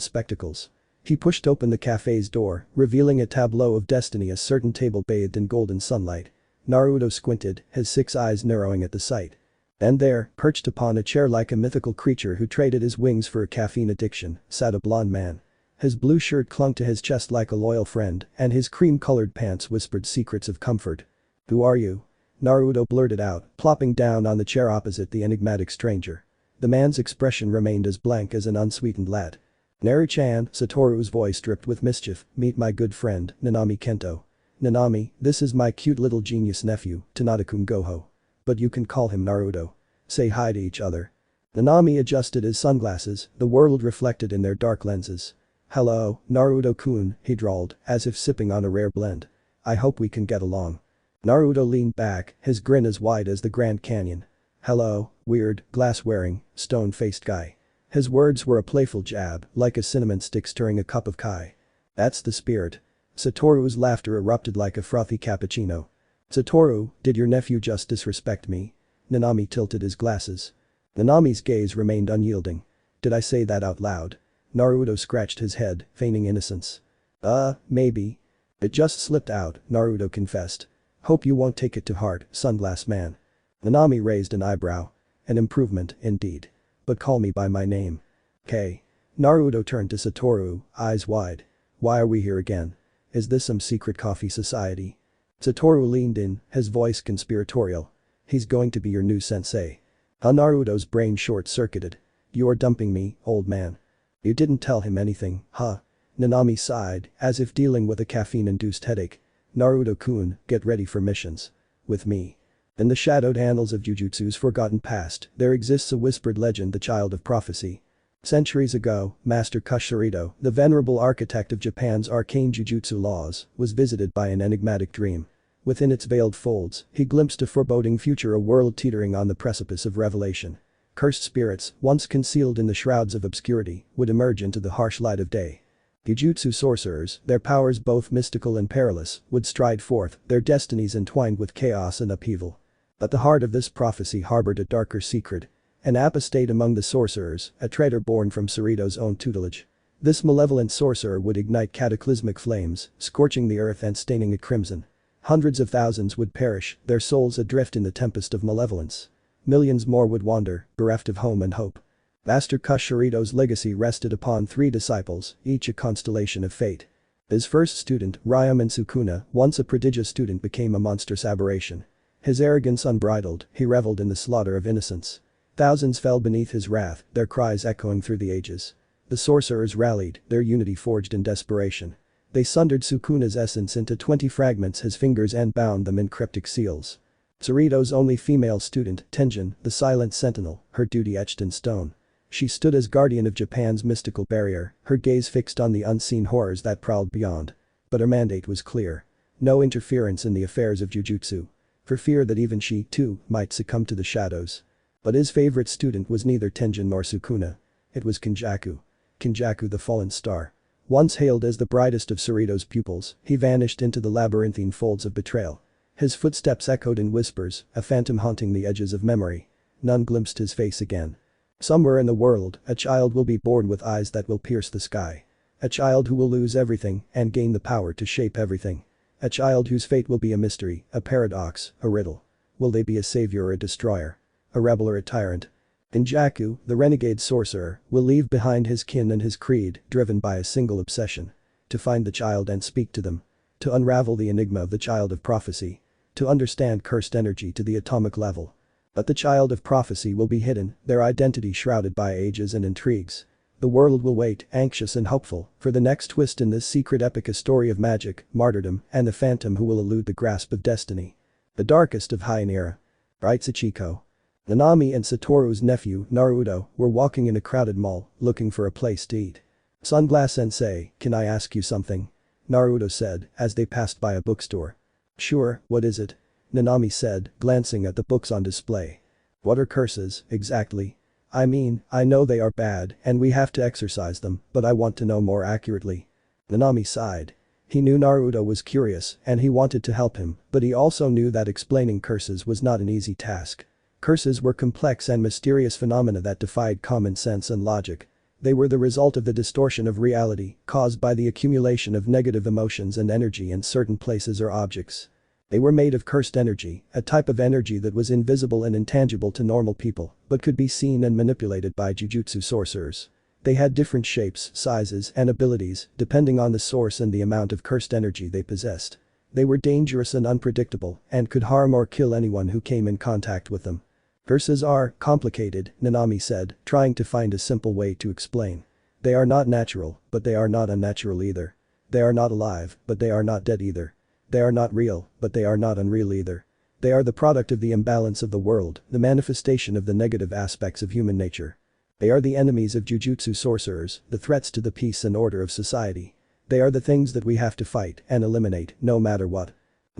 spectacles. He pushed open the cafe's door, revealing a tableau of destiny, a certain table bathed in golden sunlight. Naruto squinted, his 6 eyes narrowing at the sight. And there, perched upon a chair like a mythical creature who traded his wings for a caffeine addiction, sat a blond man. His blue shirt clung to his chest like a loyal friend, and his cream-colored pants whispered secrets of comfort. Who are you? Naruto blurted out, plopping down on the chair opposite the enigmatic stranger. The man's expression remained as blank as an unsweetened lat. Neri-chan, Satoru's voice dripped with mischief, meet my good friend, Nanami Kento. Nanami, this is my cute little genius nephew, Toneri Gojo. But you can call him Naruto. Say hi to each other. Nanami adjusted his sunglasses, the world reflected in their dark lenses. Hello, Naruto-kun, he drawled, as if sipping on a rare blend. I hope we can get along. Naruto leaned back, his grin as wide as the Grand Canyon. Hello, weird, glass-wearing, stone-faced guy. His words were a playful jab, like a cinnamon stick stirring a cup of kai. That's the spirit. Satoru's laughter erupted like a frothy cappuccino. Satoru, did your nephew just disrespect me? Nanami tilted his glasses. Nanami's gaze remained unyielding. Did I say that out loud? Naruto scratched his head, feigning innocence. Maybe. It just slipped out, Naruto confessed. Hope you won't take it to heart, sunglass man. Nanami raised an eyebrow. An improvement, indeed. But call me by my name. K. Naruto turned to Satoru, eyes wide. Why are we here again? Is this some secret coffee society? Satoru leaned in, his voice conspiratorial. He's going to be your new sensei. Naruto's brain short-circuited. You're dumping me, old man. You didn't tell him anything, huh? Nanami sighed, as if dealing with a caffeine-induced headache. Naruto-kun, get ready for missions. With me. In the shadowed annals of Jujutsu's forgotten past, there exists a whispered legend, the child of prophecy. Centuries ago, Master Kakashi-look-alike, the venerable architect of Japan's arcane jujutsu laws, was visited by an enigmatic dream. Within its veiled folds, he glimpsed a foreboding future, a world teetering on the precipice of revelation. Cursed spirits, once concealed in the shrouds of obscurity, would emerge into the harsh light of day. Jujutsu sorcerers, their powers both mystical and perilous, would stride forth, their destinies entwined with chaos and upheaval. At the heart of this prophecy harbored a darker secret. An apostate among the sorcerers, a traitor born from Sarito's own tutelage. This malevolent sorcerer would ignite cataclysmic flames, scorching the earth and staining it crimson. Hundreds of thousands would perish, their souls adrift in the tempest of malevolence. Millions more would wander, bereft of home and hope. Master Kakashi-look-alike's legacy rested upon 3 disciples, each a constellation of fate. His first student, Ryumen Sukuna, once a prodigious student, became a monstrous aberration. His arrogance unbridled, he reveled in the slaughter of innocents. Thousands fell beneath his wrath, their cries echoing through the ages. The sorcerers rallied, their unity forged in desperation. They sundered Sukuna's essence into 20 fragments, his fingers, and bound them in cryptic seals. Sarito's only female student, Tenjin, the silent sentinel, her duty etched in stone. She stood as guardian of Japan's mystical barrier, her gaze fixed on the unseen horrors that prowled beyond. But her mandate was clear. No interference in the affairs of jujutsu. For fear that even she, too, might succumb to the shadows. But his favorite student was neither Tenjin nor Sukuna. It was Kinjaku. Kinjaku, the fallen star. Once hailed as the brightest of Sarito's pupils, he vanished into the labyrinthine folds of betrayal. His footsteps echoed in whispers, a phantom haunting the edges of memory. None glimpsed his face again. Somewhere in the world, a child will be born with eyes that will pierce the sky. A child who will lose everything and gain the power to shape everything. A child whose fate will be a mystery, a paradox, a riddle. Will they be a savior or a destroyer? A rebel or a tyrant? Kinjaku, the renegade sorcerer, will leave behind his kin and his creed, driven by a single obsession. To find the child and speak to them. To unravel the enigma of the child of prophecy. To understand cursed energy to the atomic level. But the child of prophecy will be hidden, their identity shrouded by ages and intrigues. The world will wait, anxious and hopeful, for the next twist in this secret epic, a story of magic, martyrdom, and the phantom who will elude the grasp of destiny. The darkest of Heian era. Writes Ichiko. Nanami and Satoru's nephew, Naruto, were walking in a crowded mall, looking for a place to eat. Sunglass-sensei, can I ask you something? Naruto said, as they passed by a bookstore. Sure, what is it? Nanami said, glancing at the books on display. What are curses, exactly? I mean, I know they are bad and we have to exorcise them, but I want to know more accurately. Nanami sighed. He knew Naruto was curious and he wanted to help him, but he also knew that explaining curses was not an easy task. Curses were complex and mysterious phenomena that defied common sense and logic. They were the result of the distortion of reality, caused by the accumulation of negative emotions and energy in certain places or objects. They were made of cursed energy, a type of energy that was invisible and intangible to normal people, but could be seen and manipulated by jujutsu sorcerers. They had different shapes, sizes, and abilities, depending on the source and the amount of cursed energy they possessed. They were dangerous and unpredictable, and could harm or kill anyone who came in contact with them. Curses are complicated, Nanami said, trying to find a simple way to explain. They are not natural, but they are not unnatural either. They are not alive, but they are not dead either. They are not real, but they are not unreal either. They are the product of the imbalance of the world, the manifestation of the negative aspects of human nature. They are the enemies of jujutsu sorcerers, the threats to the peace and order of society. They are the things that we have to fight and eliminate, no matter what.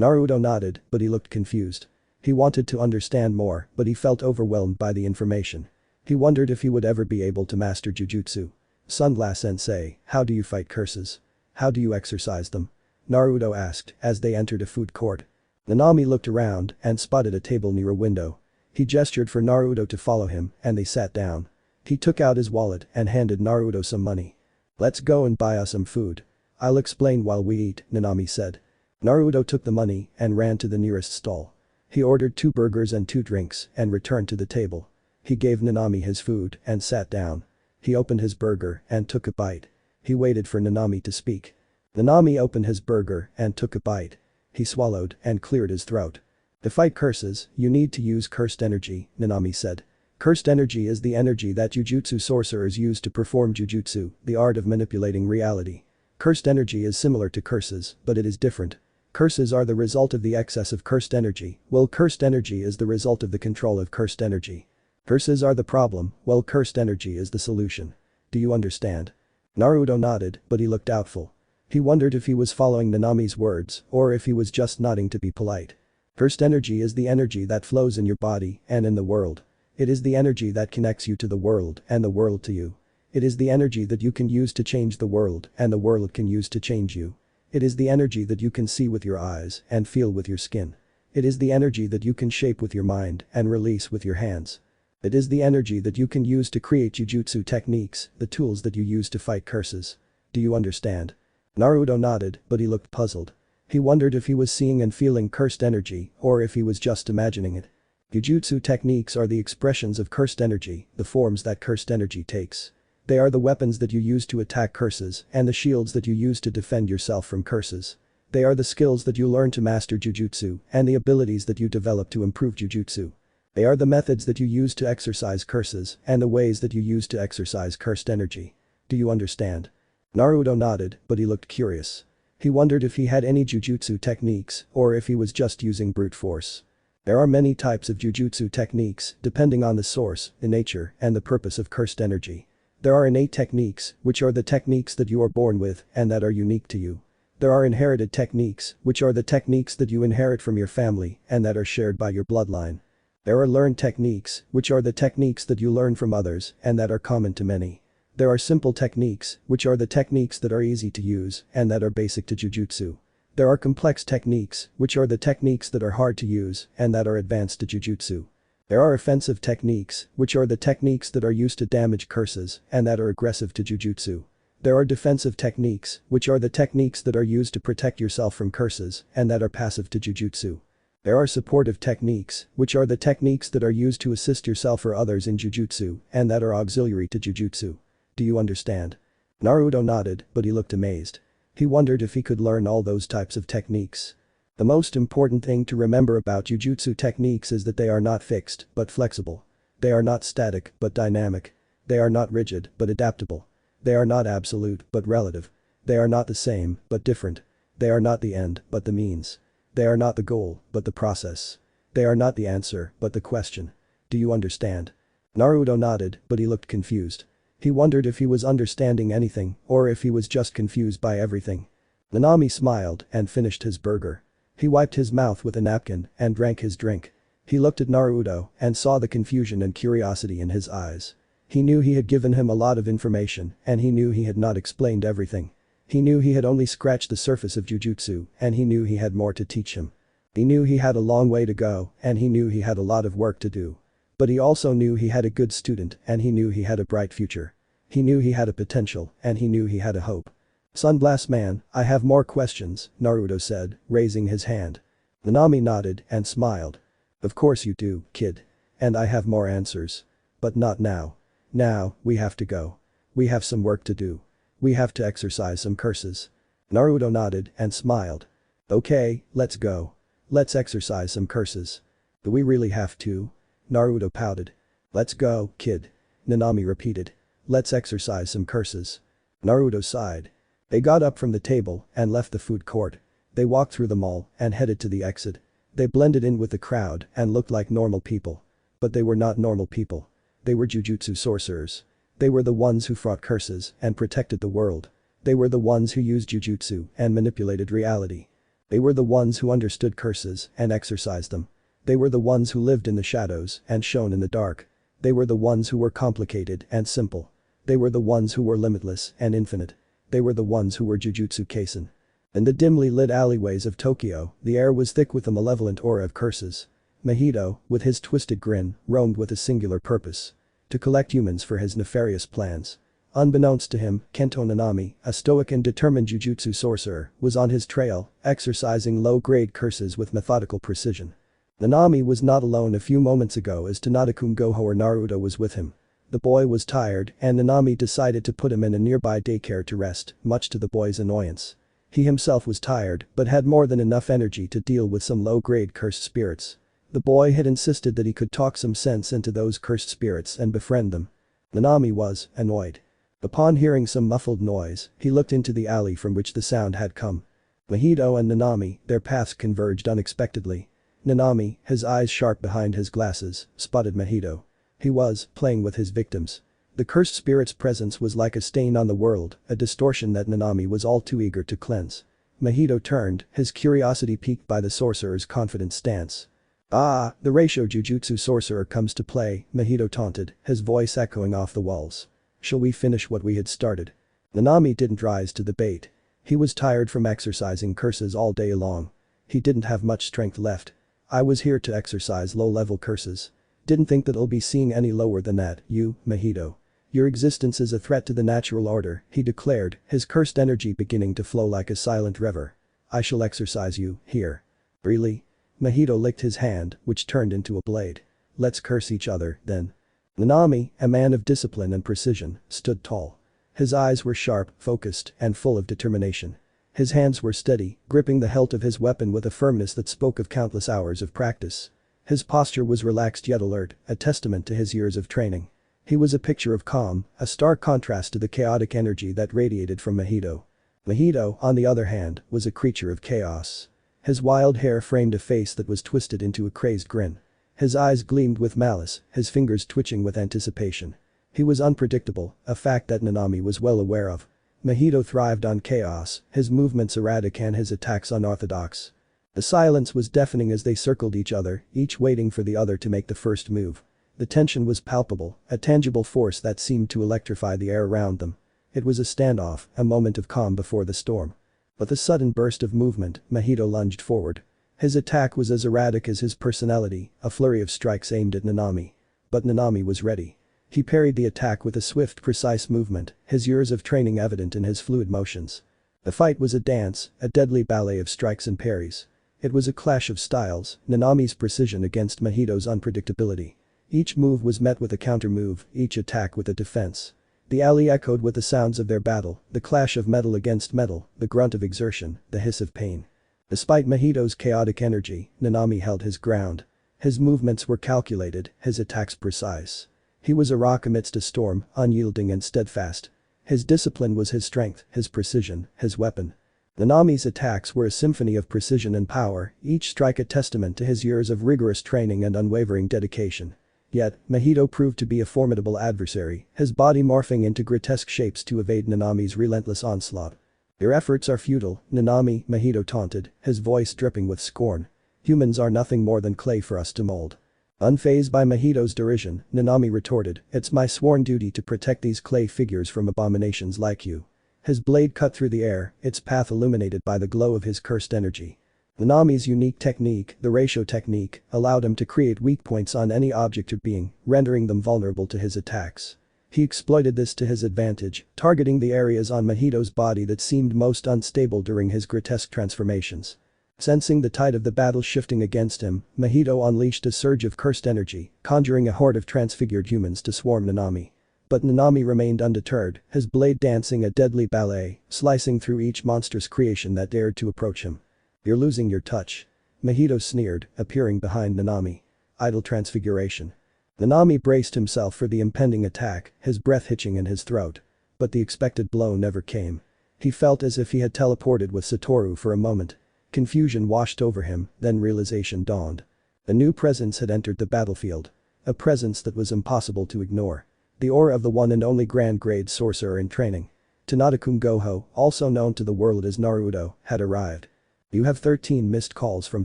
Naruto nodded, but he looked confused. He wanted to understand more, but he felt overwhelmed by the information. He wondered if he would ever be able to master jujutsu. Sunglass-sensei, how do you fight curses? How do you exorcise them? Naruto asked as they entered a food court. Nanami looked around and spotted a table near a window. He gestured for Naruto to follow him and they sat down. He took out his wallet and handed Naruto some money. Let's go and buy us some food. I'll explain while we eat, Nanami said. Naruto took the money and ran to the nearest stall. He ordered 2 burgers and 2 drinks and returned to the table. He gave Nanami his food and sat down. He opened his burger and took a bite. He waited for Nanami to speak. Nanami opened his burger and took a bite. He swallowed and cleared his throat. To fight curses, you need to use cursed energy, Nanami said. Cursed energy is the energy that jujutsu sorcerers use to perform jujutsu, the art of manipulating reality. Cursed energy is similar to curses, but it is different. Curses are the result of the excess of cursed energy, while cursed energy is the result of the control of cursed energy. Curses are the problem, while cursed energy is the solution. Do you understand? Naruto nodded, but he looked doubtful. He wondered if he was following Nanami's words or if he was just nodding to be polite. Cursed energy is the energy that flows in your body and in the world. It is the energy that connects you to the world and the world to you. It is the energy that you can use to change the world and the world can use to change you. It is the energy that you can see with your eyes and feel with your skin. It is the energy that you can shape with your mind and release with your hands. It is the energy that you can use to create jujutsu techniques, the tools that you use to fight curses. Do you understand? Naruto nodded, but he looked puzzled. He wondered if he was seeing and feeling cursed energy or if he was just imagining it. Jujutsu techniques are the expressions of cursed energy, the forms that cursed energy takes. They are the weapons that you use to attack curses and the shields that you use to defend yourself from curses. They are the skills that you learn to master jujutsu and the abilities that you develop to improve jujutsu. They are the methods that you use to exorcise curses and the ways that you use to exorcise cursed energy. Do you understand? Naruto nodded, but he looked curious. He wondered if he had any jujutsu techniques or if he was just using brute force. There are many types of jujutsu techniques depending on the source, the nature, and the purpose of cursed energy. There are innate techniques, which are the techniques that you are born with and that are unique to you. There are inherited techniques, which are the techniques that you inherit from your family and that are shared by your bloodline. There are learned techniques, which are the techniques that you learn from others and that are common to many. There are simple techniques, which are the techniques that are easy to use and that are basic to jujutsu. There are complex techniques, which are the techniques that are hard to use and that are advanced to jujutsu. There are offensive techniques, which are the techniques that are used to damage curses and that are aggressive to jujutsu. There are defensive techniques, which are the techniques that are used to protect yourself from curses and that are passive to jujutsu. There are supportive techniques, which are the techniques that are used to assist yourself or others in jujutsu and that are auxiliary to jujutsu. Do you understand? Naruto nodded, but he looked amazed. He wondered if he could learn all those types of techniques. The most important thing to remember about jujutsu techniques is that they are not fixed, but flexible. They are not static, but dynamic. They are not rigid, but adaptable. They are not absolute, but relative. They are not the same, but different. They are not the end, but the means. They are not the goal, but the process. They are not the answer, but the question. Do you understand? Naruto nodded, but he looked confused. He wondered if he was understanding anything or if he was just confused by everything. Nanami smiled and finished his burger. He wiped his mouth with a napkin and drank his drink. He looked at Naruto and saw the confusion and curiosity in his eyes. He knew he had given him a lot of information and he knew he had not explained everything. He knew he had only scratched the surface of jujutsu and he knew he had more to teach him. He knew he had a long way to go and he knew he had a lot of work to do. But he also knew he had a good student and he knew he had a bright future. He knew he had a potential and he knew he had a hope. Sunglass Man, I have more questions, Naruto said, raising his hand. Nanami nodded and smiled. Of course you do, kid. And I have more answers. But not now. Now, we have to go. We have some work to do. We have to exorcise some curses. Naruto nodded and smiled. Okay, let's go. Let's exorcise some curses. Do we really have to? Naruto pouted. Let's go, kid. Nanami repeated. Let's exorcise some curses. Naruto sighed. They got up from the table and left the food court. They walked through the mall and headed to the exit. They blended in with the crowd and looked like normal people. But they were not normal people. They were jujutsu sorcerers. They were the ones who fought curses and protected the world. They were the ones who used jujutsu and manipulated reality. They were the ones who understood curses and exorcised them. They were the ones who lived in the shadows and shone in the dark. They were the ones who were complicated and simple. They were the ones who were limitless and infinite. They were the ones who were Jujutsu Kaisen. In the dimly lit alleyways of Tokyo, the air was thick with a malevolent aura of curses. Mahito, with his twisted grin, roamed with a singular purpose. To collect humans for his nefarious plans. Unbeknownst to him, Kento Nanami, a stoic and determined jujutsu sorcerer, was on his trail, exercising low-grade curses with methodical precision. Nanami was not alone a few moments ago as Tanada-kun Gojo or Naruto was with him. The boy was tired and Nanami decided to put him in a nearby daycare to rest, much to the boy's annoyance. He himself was tired but had more than enough energy to deal with some low-grade cursed spirits. The boy had insisted that he could talk some sense into those cursed spirits and befriend them. Nanami was annoyed. Upon hearing some muffled noise, he looked into the alley from which the sound had come. Mahito and Nanami, their paths converged unexpectedly. Nanami, his eyes sharp behind his glasses, spotted Mahito. He was playing with his victims. The cursed spirit's presence was like a stain on the world, a distortion that Nanami was all too eager to cleanse. Mahito turned, his curiosity piqued by the sorcerer's confident stance. "Ah, the ratio jujutsu sorcerer comes to play," Mahito taunted, his voice echoing off the walls. "Shall we finish what we had started?" Nanami didn't rise to the bait. He was tired from exercising curses all day long. He didn't have much strength left. "I was here to exercise low-level curses. Didn't think that I'll be seeing any lower than that, you, Mahito. Your existence is a threat to the natural order," he declared, his cursed energy beginning to flow like a silent river. "I shall exercise you, here." "Really?" Mahito licked his hand, which turned into a blade. "Let's curse each other, then." Nanami, a man of discipline and precision, stood tall. His eyes were sharp, focused, and full of determination. His hands were steady, gripping the hilt of his weapon with a firmness that spoke of countless hours of practice. His posture was relaxed yet alert, a testament to his years of training. He was a picture of calm, a stark contrast to the chaotic energy that radiated from Mahito. Mahito, on the other hand, was a creature of chaos. His wild hair framed a face that was twisted into a crazed grin. His eyes gleamed with malice, his fingers twitching with anticipation. He was unpredictable, a fact that Nanami was well aware of. Mahito thrived on chaos, his movements erratic and his attacks unorthodox. The silence was deafening as they circled each other, each waiting for the other to make the first move. The tension was palpable, a tangible force that seemed to electrify the air around them. It was a standoff, a moment of calm before the storm. With a sudden burst of movement, Mahito lunged forward. His attack was as erratic as his personality, a flurry of strikes aimed at Nanami. But Nanami was ready. He parried the attack with a swift, precise movement, his years of training evident in his fluid motions. The fight was a dance, a deadly ballet of strikes and parries. It was a clash of styles, Nanami's precision against Mahito's unpredictability. Each move was met with a counter-move, each attack with a defense. The alley echoed with the sounds of their battle, the clash of metal against metal, the grunt of exertion, the hiss of pain. Despite Mahito's chaotic energy, Nanami held his ground. His movements were calculated, his attacks precise. He was a rock amidst a storm, unyielding and steadfast. His discipline was his strength, his precision, his weapon. Nanami's attacks were a symphony of precision and power, each strike a testament to his years of rigorous training and unwavering dedication. Yet, Mahito proved to be a formidable adversary, his body morphing into grotesque shapes to evade Nanami's relentless onslaught. "Your efforts are futile, Nanami," Mahito taunted, his voice dripping with scorn. "Humans are nothing more than clay for us to mold." Unfazed by Mahito's derision, Nanami retorted, "It's my sworn duty to protect these clay figures from abominations like you." His blade cut through the air, its path illuminated by the glow of his cursed energy. Nanami's unique technique, the ratio technique, allowed him to create weak points on any object or being, rendering them vulnerable to his attacks. He exploited this to his advantage, targeting the areas on Mahito's body that seemed most unstable during his grotesque transformations. Sensing the tide of the battle shifting against him, Mahito unleashed a surge of cursed energy, conjuring a horde of transfigured humans to swarm Nanami. But Nanami remained undeterred, his blade dancing a deadly ballet, slicing through each monstrous creation that dared to approach him. "You're losing your touch." Mahito sneered, appearing behind Nanami. "Idle transfiguration." Nanami braced himself for the impending attack, his breath hitching in his throat. But the expected blow never came. He felt as if he had teleported with Satoru for a moment. Confusion washed over him, then realization dawned. A new presence had entered the battlefield. A presence that was impossible to ignore. The aura of the one and only grand grade sorcerer in training. Toneri Gojo, also known to the world as Naruto, had arrived. "You have 13 missed calls from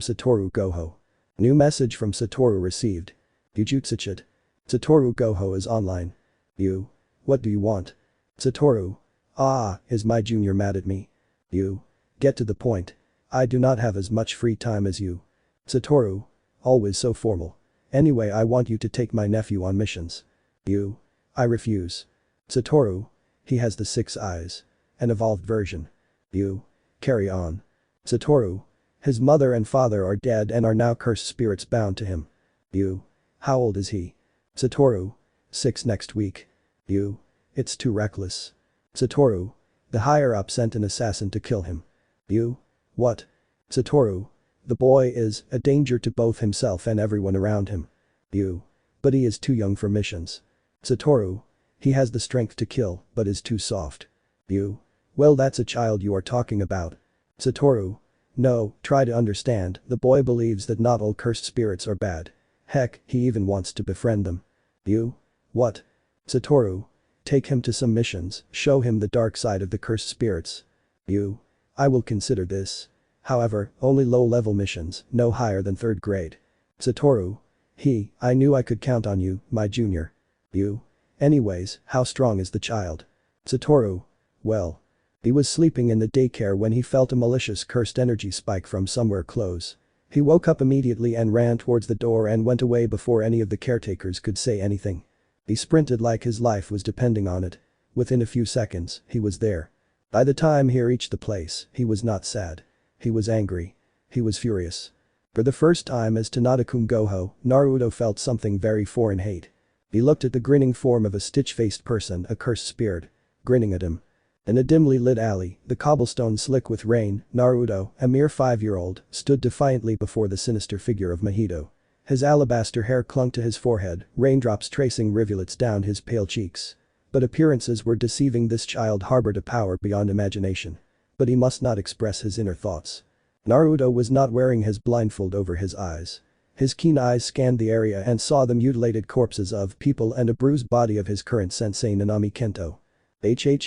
Satoru Gojo." New message from Satoru received. "Jujutsuchit. Satoru Gojo is online." "You. What do you want?" Satoru. "Ah, is my junior mad at me?" "You. Get to the point. I do not have as much free time as you." Satoru. "Always so formal. Anyway, I want you to take my nephew on missions." "You. I refuse." Satoru. "He has the 6 eyes. An evolved version." "You. Carry on." Satoru. "His mother and father are dead and are now cursed spirits bound to him." "You. How old is he?" Satoru. 6 next week." "You. It's too reckless." Satoru. "The higher-up sent an assassin to kill him." "You. What?" Satoru. "The boy is a danger to both himself and everyone around him." "You. But he is too young for missions." Satoru. "He has the strength to kill, but is too soft." "You. Well, that's a child you are talking about." Satoru. "No, try to understand, the boy believes that not all cursed spirits are bad. Heck, he even wants to befriend them." "You. What?" Satoru. Take him to some missions, show him the dark side of the cursed spirits. You. I will consider this. However, only low-level missions, no higher than 3rd grade. Satoru. I knew I could count on you, my junior. You. Anyways, how strong is the child? Satoru. Well. He was sleeping in the daycare when he felt a malicious cursed energy spike from somewhere close. He woke up immediately and ran towards the door and went away before any of the caretakers could say anything. He sprinted like his life was depending on it. Within a few seconds, he was there. By the time he reached the place, he was not sad. He was angry. He was furious. For the first time as Tanada-kun Gojo, Naruto felt something very foreign hate. He looked at the grinning form of a stitch-faced person, a cursed spirit, grinning at him. In a dimly lit alley, the cobblestone slick with rain, Naruto, a mere 5-year-old, stood defiantly before the sinister figure of Mahito. His alabaster hair clung to his forehead, raindrops tracing rivulets down his pale cheeks. But appearances were deceiving. This child harbored a power beyond imagination. But he must not express his inner thoughts. Naruto was not wearing his blindfold over his eyes. His keen eyes scanned the area and saw the mutilated corpses of people and a bruised body of his current sensei Nanami Kento.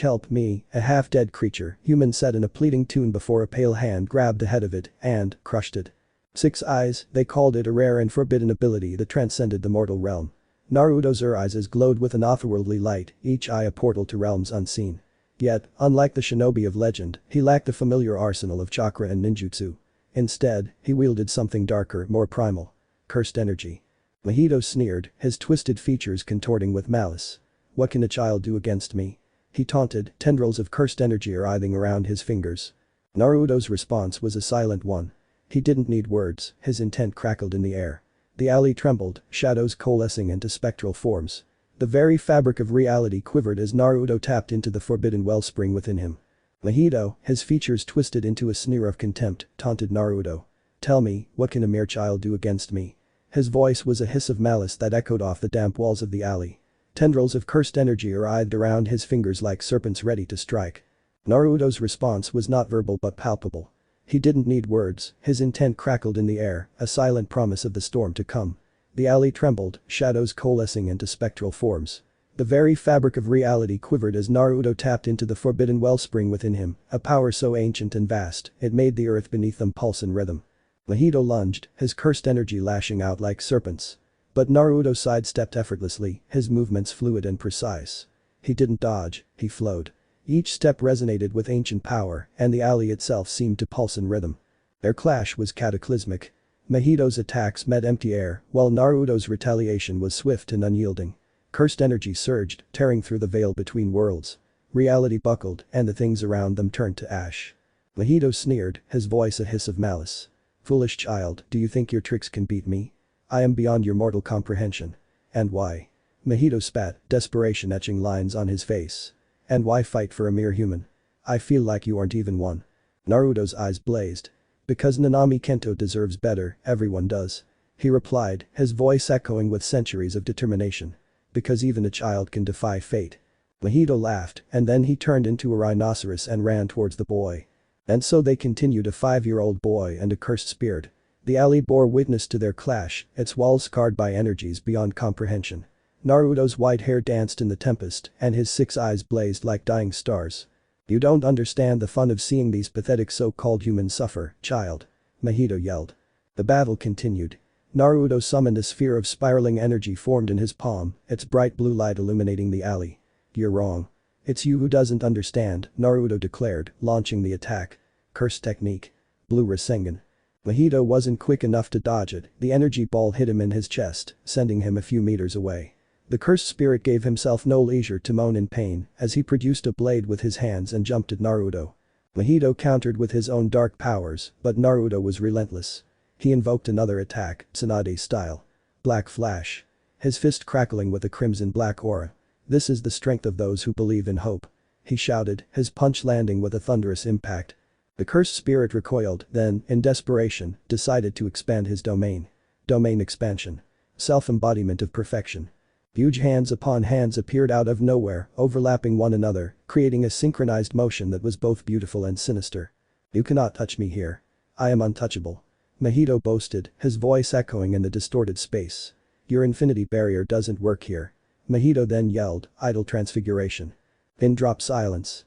Help me, a half-dead creature, human said in a pleading tone before a pale hand grabbed the head of it and crushed it. 6 eyes, they called it a rare and forbidden ability that transcended the mortal realm. Naruto's eyes glowed with an otherworldly light, each eye a portal to realms unseen. Yet, unlike the shinobi of legend, he lacked the familiar arsenal of chakra and ninjutsu. Instead, he wielded something darker, more primal. Cursed energy. Mahito sneered, his twisted features contorting with malice. What can a child do against me? He taunted, tendrils of cursed energy writhing around his fingers. Naruto's response was a silent one. He didn't need words, his intent crackled in the air. The alley trembled, shadows coalescing into spectral forms. The very fabric of reality quivered as Naruto tapped into the forbidden wellspring within him. Mahito, his features twisted into a sneer of contempt, taunted Naruto. Tell me, what can a mere child do against me? His voice was a hiss of malice that echoed off the damp walls of the alley. Tendrils of cursed energy writhed around his fingers like serpents ready to strike. Naruto's response was not verbal but palpable. He didn't need words, his intent crackled in the air, a silent promise of the storm to come. The alley trembled, shadows coalescing into spectral forms. The very fabric of reality quivered as Naruto tapped into the forbidden wellspring within him, a power so ancient and vast, it made the earth beneath them pulse in rhythm. Mahito lunged, his cursed energy lashing out like serpents. But Naruto sidestepped effortlessly, his movements fluid and precise. He didn't dodge, he flowed. Each step resonated with ancient power, and the alley itself seemed to pulse in rhythm. Their clash was cataclysmic. Mahito's attacks met empty air, while Naruto's retaliation was swift and unyielding. Cursed energy surged, tearing through the veil between worlds. Reality buckled, and the things around them turned to ash. Mahito sneered, his voice a hiss of malice. Foolish child, do you think your tricks can beat me? I am beyond your mortal comprehension. And why? Mahito spat, desperation etching lines on his face. And why fight for a mere human? I feel like you aren't even one. Naruto's eyes blazed. Because Nanami Kento deserves better, everyone does. He replied, his voice echoing with centuries of determination. Because even a child can defy fate. Mahito laughed, and then he turned into a rhinoceros and ran towards the boy. And so they continued, a 5-year-old boy and a cursed spirit. The alley bore witness to their clash, its walls scarred by energies beyond comprehension. Naruto's white hair danced in the tempest, and his 6 eyes blazed like dying stars. You don't understand the fun of seeing these pathetic so-called humans suffer, child. Mahito yelled. The battle continued. Naruto summoned a sphere of spiraling energy formed in his palm, its bright blue light illuminating the alley. You're wrong. It's you who doesn't understand, Naruto declared, launching the attack. Cursed technique. Blue Rasengan. Mahito wasn't quick enough to dodge it, the energy ball hit him in his chest, sending him a few meters away. The cursed spirit gave himself no leisure to moan in pain as he produced a blade with his hands and jumped at Naruto. Mahito countered with his own dark powers, but Naruto was relentless. He invoked another attack, Tsunade style. Black flash. His fist crackling with a crimson-black aura. This is the strength of those who believe in hope. He shouted, his punch landing with a thunderous impact. The cursed spirit recoiled, then, in desperation, decided to expand his domain. Domain expansion. Self-embodiment of perfection. Huge hands upon hands appeared out of nowhere, overlapping one another, creating a synchronized motion that was both beautiful and sinister. You cannot touch me here. I am untouchable. Mahito boasted, his voice echoing in the distorted space. Your infinity barrier doesn't work here. Mahito then yelled, idle transfiguration. Pin drop silence.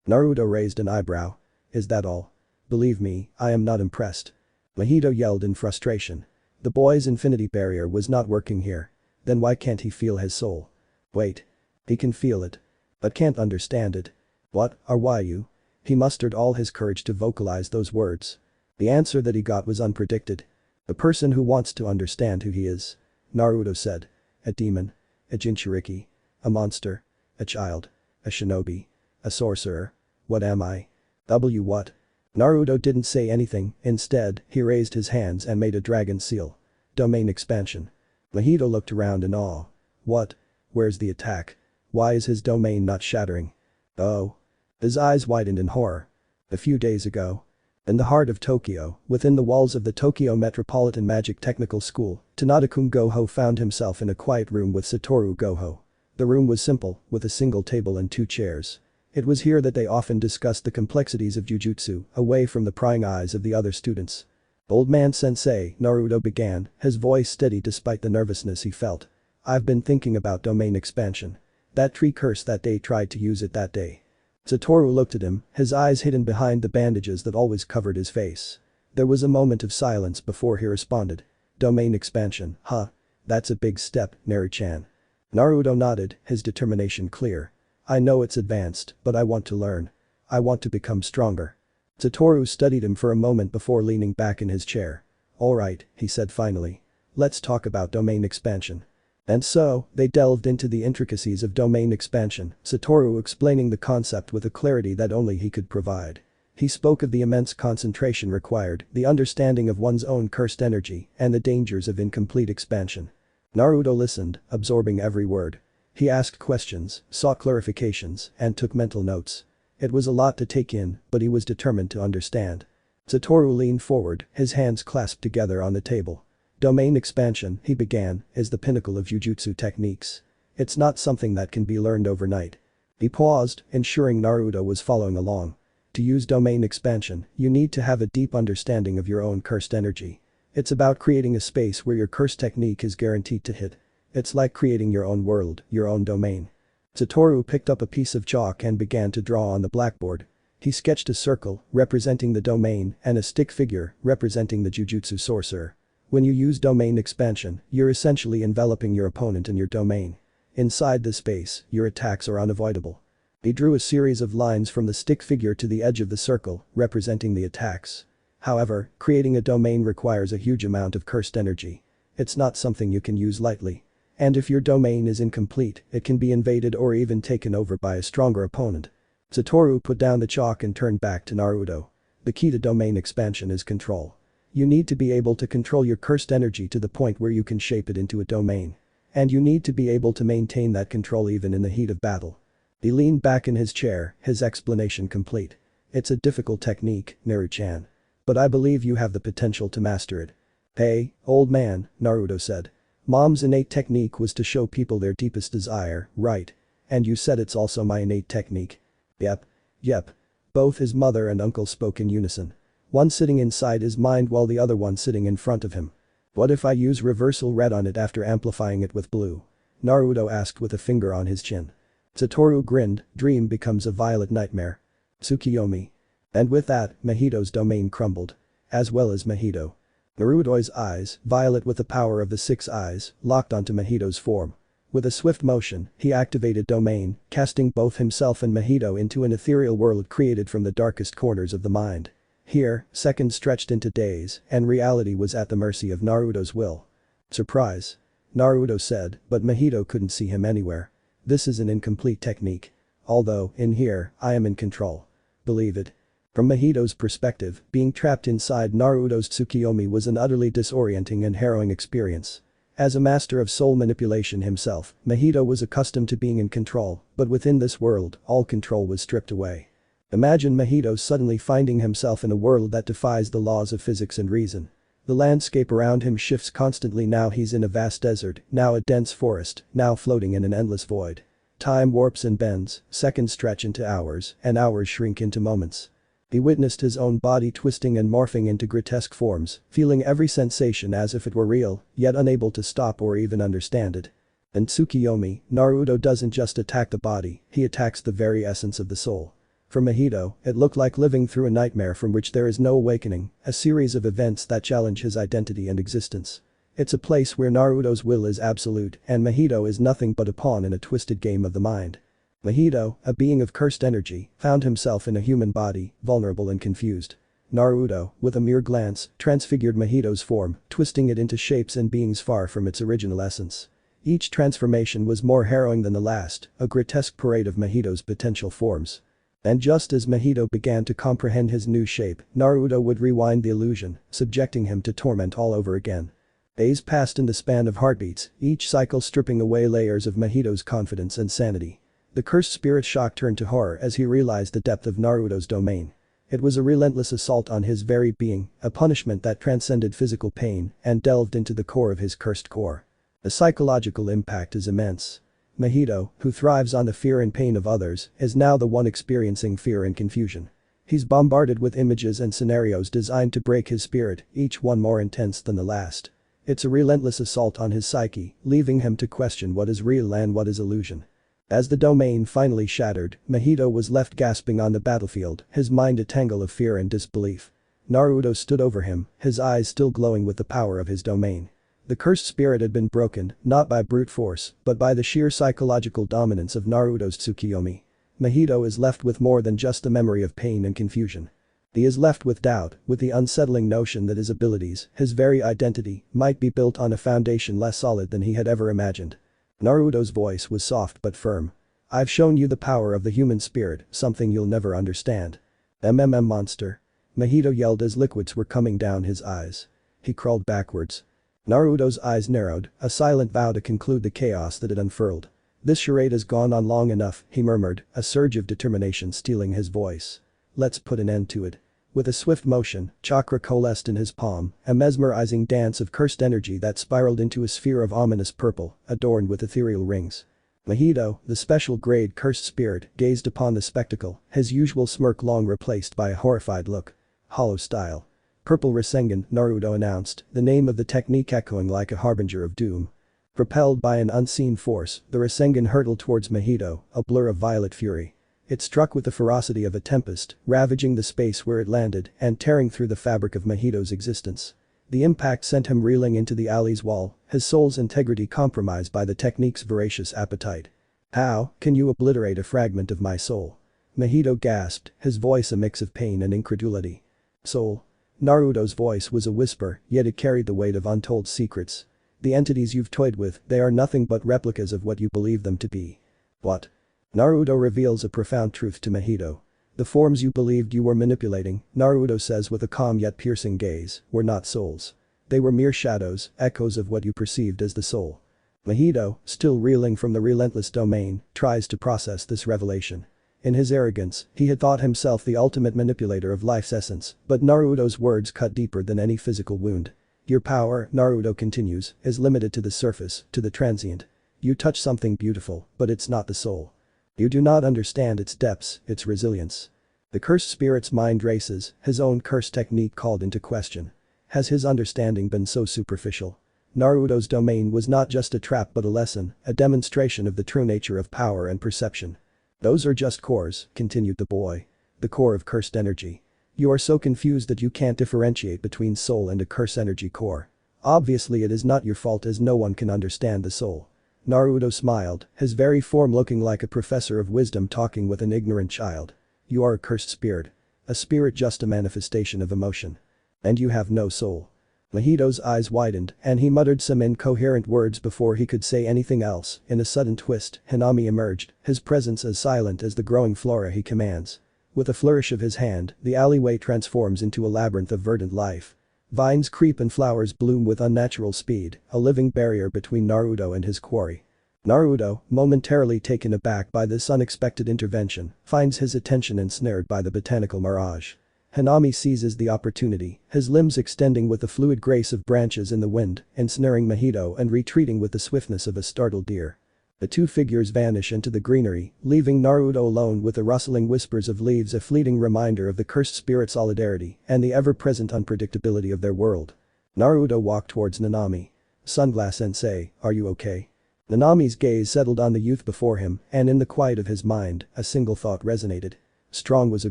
Naruto raised an eyebrow. Is that all? Believe me, I am not impressed. Mahito yelled in frustration. The boy's infinity barrier was not working here. Then why can't he feel his soul? Wait. He can feel it. But can't understand it. What are you? He mustered all his courage to vocalize those words. The answer that he got was unpredicted. The person who wants to understand who he is. Naruto said. A demon. A Jinchuriki. A monster. A child. A shinobi. A sorcerer. What am I? What? Naruto didn't say anything, instead, he raised his hands and made a dragon seal. Domain expansion. Mahito looked around in awe. What? Where's the attack? Why is his domain not shattering? Oh. His eyes widened in horror. A few days ago. In the heart of Tokyo, within the walls of the Tokyo Metropolitan Magic Technical School, Tanada-kun Gojo found himself in a quiet room with Satoru Gojo. The room was simple, with a single table and 2 chairs. It was here that they often discussed the complexities of jujutsu, away from the prying eyes of the other students. Old man sensei, Naruto began, his voice steady despite the nervousness he felt. I've been thinking about domain expansion. That tree curse that day tried to use it that day. Satoru looked at him, his eyes hidden behind the bandages that always covered his face. There was a moment of silence before he responded. Domain expansion, huh? That's a big step, Neri-chan. Naruto nodded, his determination clear. I know it's advanced, but I want to learn. I want to become stronger. Satoru studied him for a moment before leaning back in his chair. Alright, he said finally. Let's talk about domain expansion. And so, they delved into the intricacies of domain expansion, Satoru explaining the concept with a clarity that only he could provide. He spoke of the immense concentration required, the understanding of one's own cursed energy, and the dangers of incomplete expansion. Naruto listened, absorbing every word. He asked questions, sought clarifications, and took mental notes. It was a lot to take in, but he was determined to understand. Satoru leaned forward, his hands clasped together on the table. Domain expansion, he began, is the pinnacle of jujutsu techniques. It's not something that can be learned overnight. He paused, ensuring Naruto was following along. To use domain expansion, you need to have a deep understanding of your own cursed energy. It's about creating a space where your curse technique is guaranteed to hit. It's like creating your own world, your own domain. Satoru picked up a piece of chalk and began to draw on the blackboard. He sketched a circle, representing the domain, and a stick figure, representing the jujutsu sorcerer. When you use domain expansion, you're essentially enveloping your opponent in your domain. Inside this space, your attacks are unavoidable. He drew a series of lines from the stick figure to the edge of the circle, representing the attacks. However, creating a domain requires a huge amount of cursed energy. It's not something you can use lightly. And if your domain is incomplete, it can be invaded or even taken over by a stronger opponent. Satoru put down the chalk and turned back to Naruto. The key to domain expansion is control. You need to be able to control your cursed energy to the point where you can shape it into a domain. And you need to be able to maintain that control even in the heat of battle. He leaned back in his chair, his explanation complete. It's a difficult technique, Naru-chan. But I believe you have the potential to master it. Hey, old man, Naruto said. Mom's innate technique was to show people their deepest desire, right? And you said it's also my innate technique. Yep. Both his mother and uncle spoke in unison. One sitting inside his mind while the other one sitting in front of him. What if I use reversal red on it after amplifying it with blue? Naruto asked with a finger on his chin. Satoru grinned, dream becomes a violet nightmare. Tsukuyomi. And with that, Mahito's domain crumbled. As well as Mahito. Naruto's eyes, violet with the power of the 6 eyes, locked onto Mahito's form. With a swift motion, he activated domain, casting both himself and Mahito into an ethereal world created from the darkest corners of the mind. Here, seconds stretched into days, and reality was at the mercy of Naruto's will. Surprise. Naruto said, but Mahito couldn't see him anywhere. This is an incomplete technique. Although, in here, I am in control. Believe it. From Mahito's perspective, being trapped inside Naruto's Tsukuyomi was an utterly disorienting and harrowing experience. As a master of soul manipulation himself, Mahito was accustomed to being in control, but within this world, all control was stripped away. Imagine Mahito suddenly finding himself in a world that defies the laws of physics and reason. The landscape around him shifts constantly. Now he's in a vast desert, now a dense forest, now floating in an endless void. Time warps and bends, seconds stretch into hours, and hours shrink into moments. He witnessed his own body twisting and morphing into grotesque forms, feeling every sensation as if it were real, yet unable to stop or even understand it. In Tsukuyomi, Naruto doesn't just attack the body, he attacks the very essence of the soul. For Mahito, it looked like living through a nightmare from which there is no awakening, a series of events that challenge his identity and existence. It's a place where Naruto's will is absolute and Mahito is nothing but a pawn in a twisted game of the mind. Mahito, a being of cursed energy, found himself in a human body, vulnerable and confused. Naruto, with a mere glance, transfigured Mahito's form, twisting it into shapes and beings far from its original essence. Each transformation was more harrowing than the last, a grotesque parade of Mahito's potential forms. And just as Mahito began to comprehend his new shape, Naruto would rewind the illusion, subjecting him to torment all over again. Days passed in the span of heartbeats, each cycle stripping away layers of Mahito's confidence and sanity. The cursed spirit shock turned to horror as he realized the depth of Naruto's domain. It was a relentless assault on his very being, a punishment that transcended physical pain and delved into the core of his cursed core. The psychological impact is immense. Mahito, who thrives on the fear and pain of others, is now the one experiencing fear and confusion. He's bombarded with images and scenarios designed to break his spirit, each one more intense than the last. It's a relentless assault on his psyche, leaving him to question what is real and what is illusion. As the domain finally shattered, Mahito was left gasping on the battlefield, his mind a tangle of fear and disbelief. Naruto stood over him, his eyes still glowing with the power of his domain. The cursed spirit had been broken, not by brute force, but by the sheer psychological dominance of Naruto's Tsukuyomi. Mahito is left with more than just the memory of pain and confusion. He is left with doubt, with the unsettling notion that his abilities, his very identity, might be built on a foundation less solid than he had ever imagined. Naruto's voice was soft but firm. I've shown you the power of the human spirit, something you'll never understand. Monster. Mahito yelled as liquids were coming down his eyes. He crawled backwards. Naruto's eyes narrowed, a silent vow to conclude the chaos that had unfurled. This charade has gone on long enough, he murmured, a surge of determination stealing his voice. Let's put an end to it. With a swift motion, chakra coalesced in his palm, a mesmerizing dance of cursed energy that spiraled into a sphere of ominous purple, adorned with ethereal rings. Mahito, the special grade cursed spirit, gazed upon the spectacle, his usual smirk long replaced by a horrified look. Hollow style. Purple Rasengan, Naruto announced, the name of the technique echoing like a harbinger of doom. Propelled by an unseen force, the Rasengan hurtled towards Mahito, a blur of violet fury. It struck with the ferocity of a tempest, ravaging the space where it landed and tearing through the fabric of Mahito's existence. The impact sent him reeling into the alley's wall, his soul's integrity compromised by the technique's voracious appetite. How can you obliterate a fragment of my soul? Mahito gasped, his voice a mix of pain and incredulity. Soul? Naruto's voice was a whisper, yet it carried the weight of untold secrets. The entities you've toyed with, they are nothing but replicas of what you believe them to be. What? Naruto reveals a profound truth to Mahito. The forms you believed you were manipulating, Naruto says with a calm yet piercing gaze, were not souls. They were mere shadows, echoes of what you perceived as the soul. Mahito, still reeling from the relentless domain, tries to process this revelation. In his arrogance, he had thought himself the ultimate manipulator of life's essence, but Naruto's words cut deeper than any physical wound. Your power, Naruto continues, is limited to the surface, to the transient. You touch something beautiful, but it's not the soul. You do not understand its depths, its resilience. The cursed spirit's mind races, his own cursed technique called into question. Has his understanding been so superficial? Naruto's domain was not just a trap but a lesson, a demonstration of the true nature of power and perception. Those are just cores, continued the boy. The core of cursed energy. You are so confused that you can't differentiate between soul and a curse energy core. Obviously it is not your fault as no one can understand the soul. Naruto smiled, his very form looking like a professor of wisdom talking with an ignorant child. You are a cursed spirit. A spirit just a manifestation of emotion. And you have no soul. Mahito's eyes widened and he muttered some incoherent words before he could say anything else. In a sudden twist, Nanami emerged, his presence as silent as the growing flora he commands. With a flourish of his hand, the alleyway transforms into a labyrinth of verdant life. Vines creep and flowers bloom with unnatural speed, a living barrier between Naruto and his quarry. Naruto, momentarily taken aback by this unexpected intervention, finds his attention ensnared by the botanical mirage. Nanami seizes the opportunity, his limbs extending with the fluid grace of branches in the wind, ensnaring Mahito and retreating with the swiftness of a startled deer. The two figures vanish into the greenery, leaving Naruto alone with the rustling whispers of leaves, a fleeting reminder of the cursed spirit's solidarity and the ever-present unpredictability of their world. Naruto walked towards Nanami. Sunglass Sensei, are you okay? Nanami's gaze settled on the youth before him, and in the quiet of his mind, a single thought resonated. Strong was a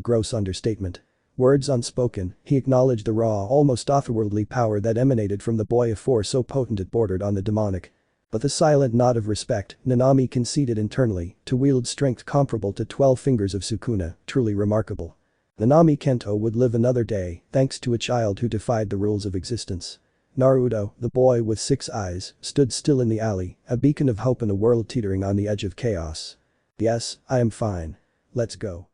gross understatement. Words unspoken, he acknowledged the raw, almost otherworldly power that emanated from the boy, a force so potent it bordered on the demonic. With a silent nod of respect, Nanami conceded internally, to wield strength comparable to 12 fingers of Sukuna, truly remarkable. Nanami Kento would live another day, thanks to a child who defied the rules of existence. Naruto, the boy with 6 eyes, stood still in the alley, a beacon of hope in a world teetering on the edge of chaos. Yes, I am fine. Let's go.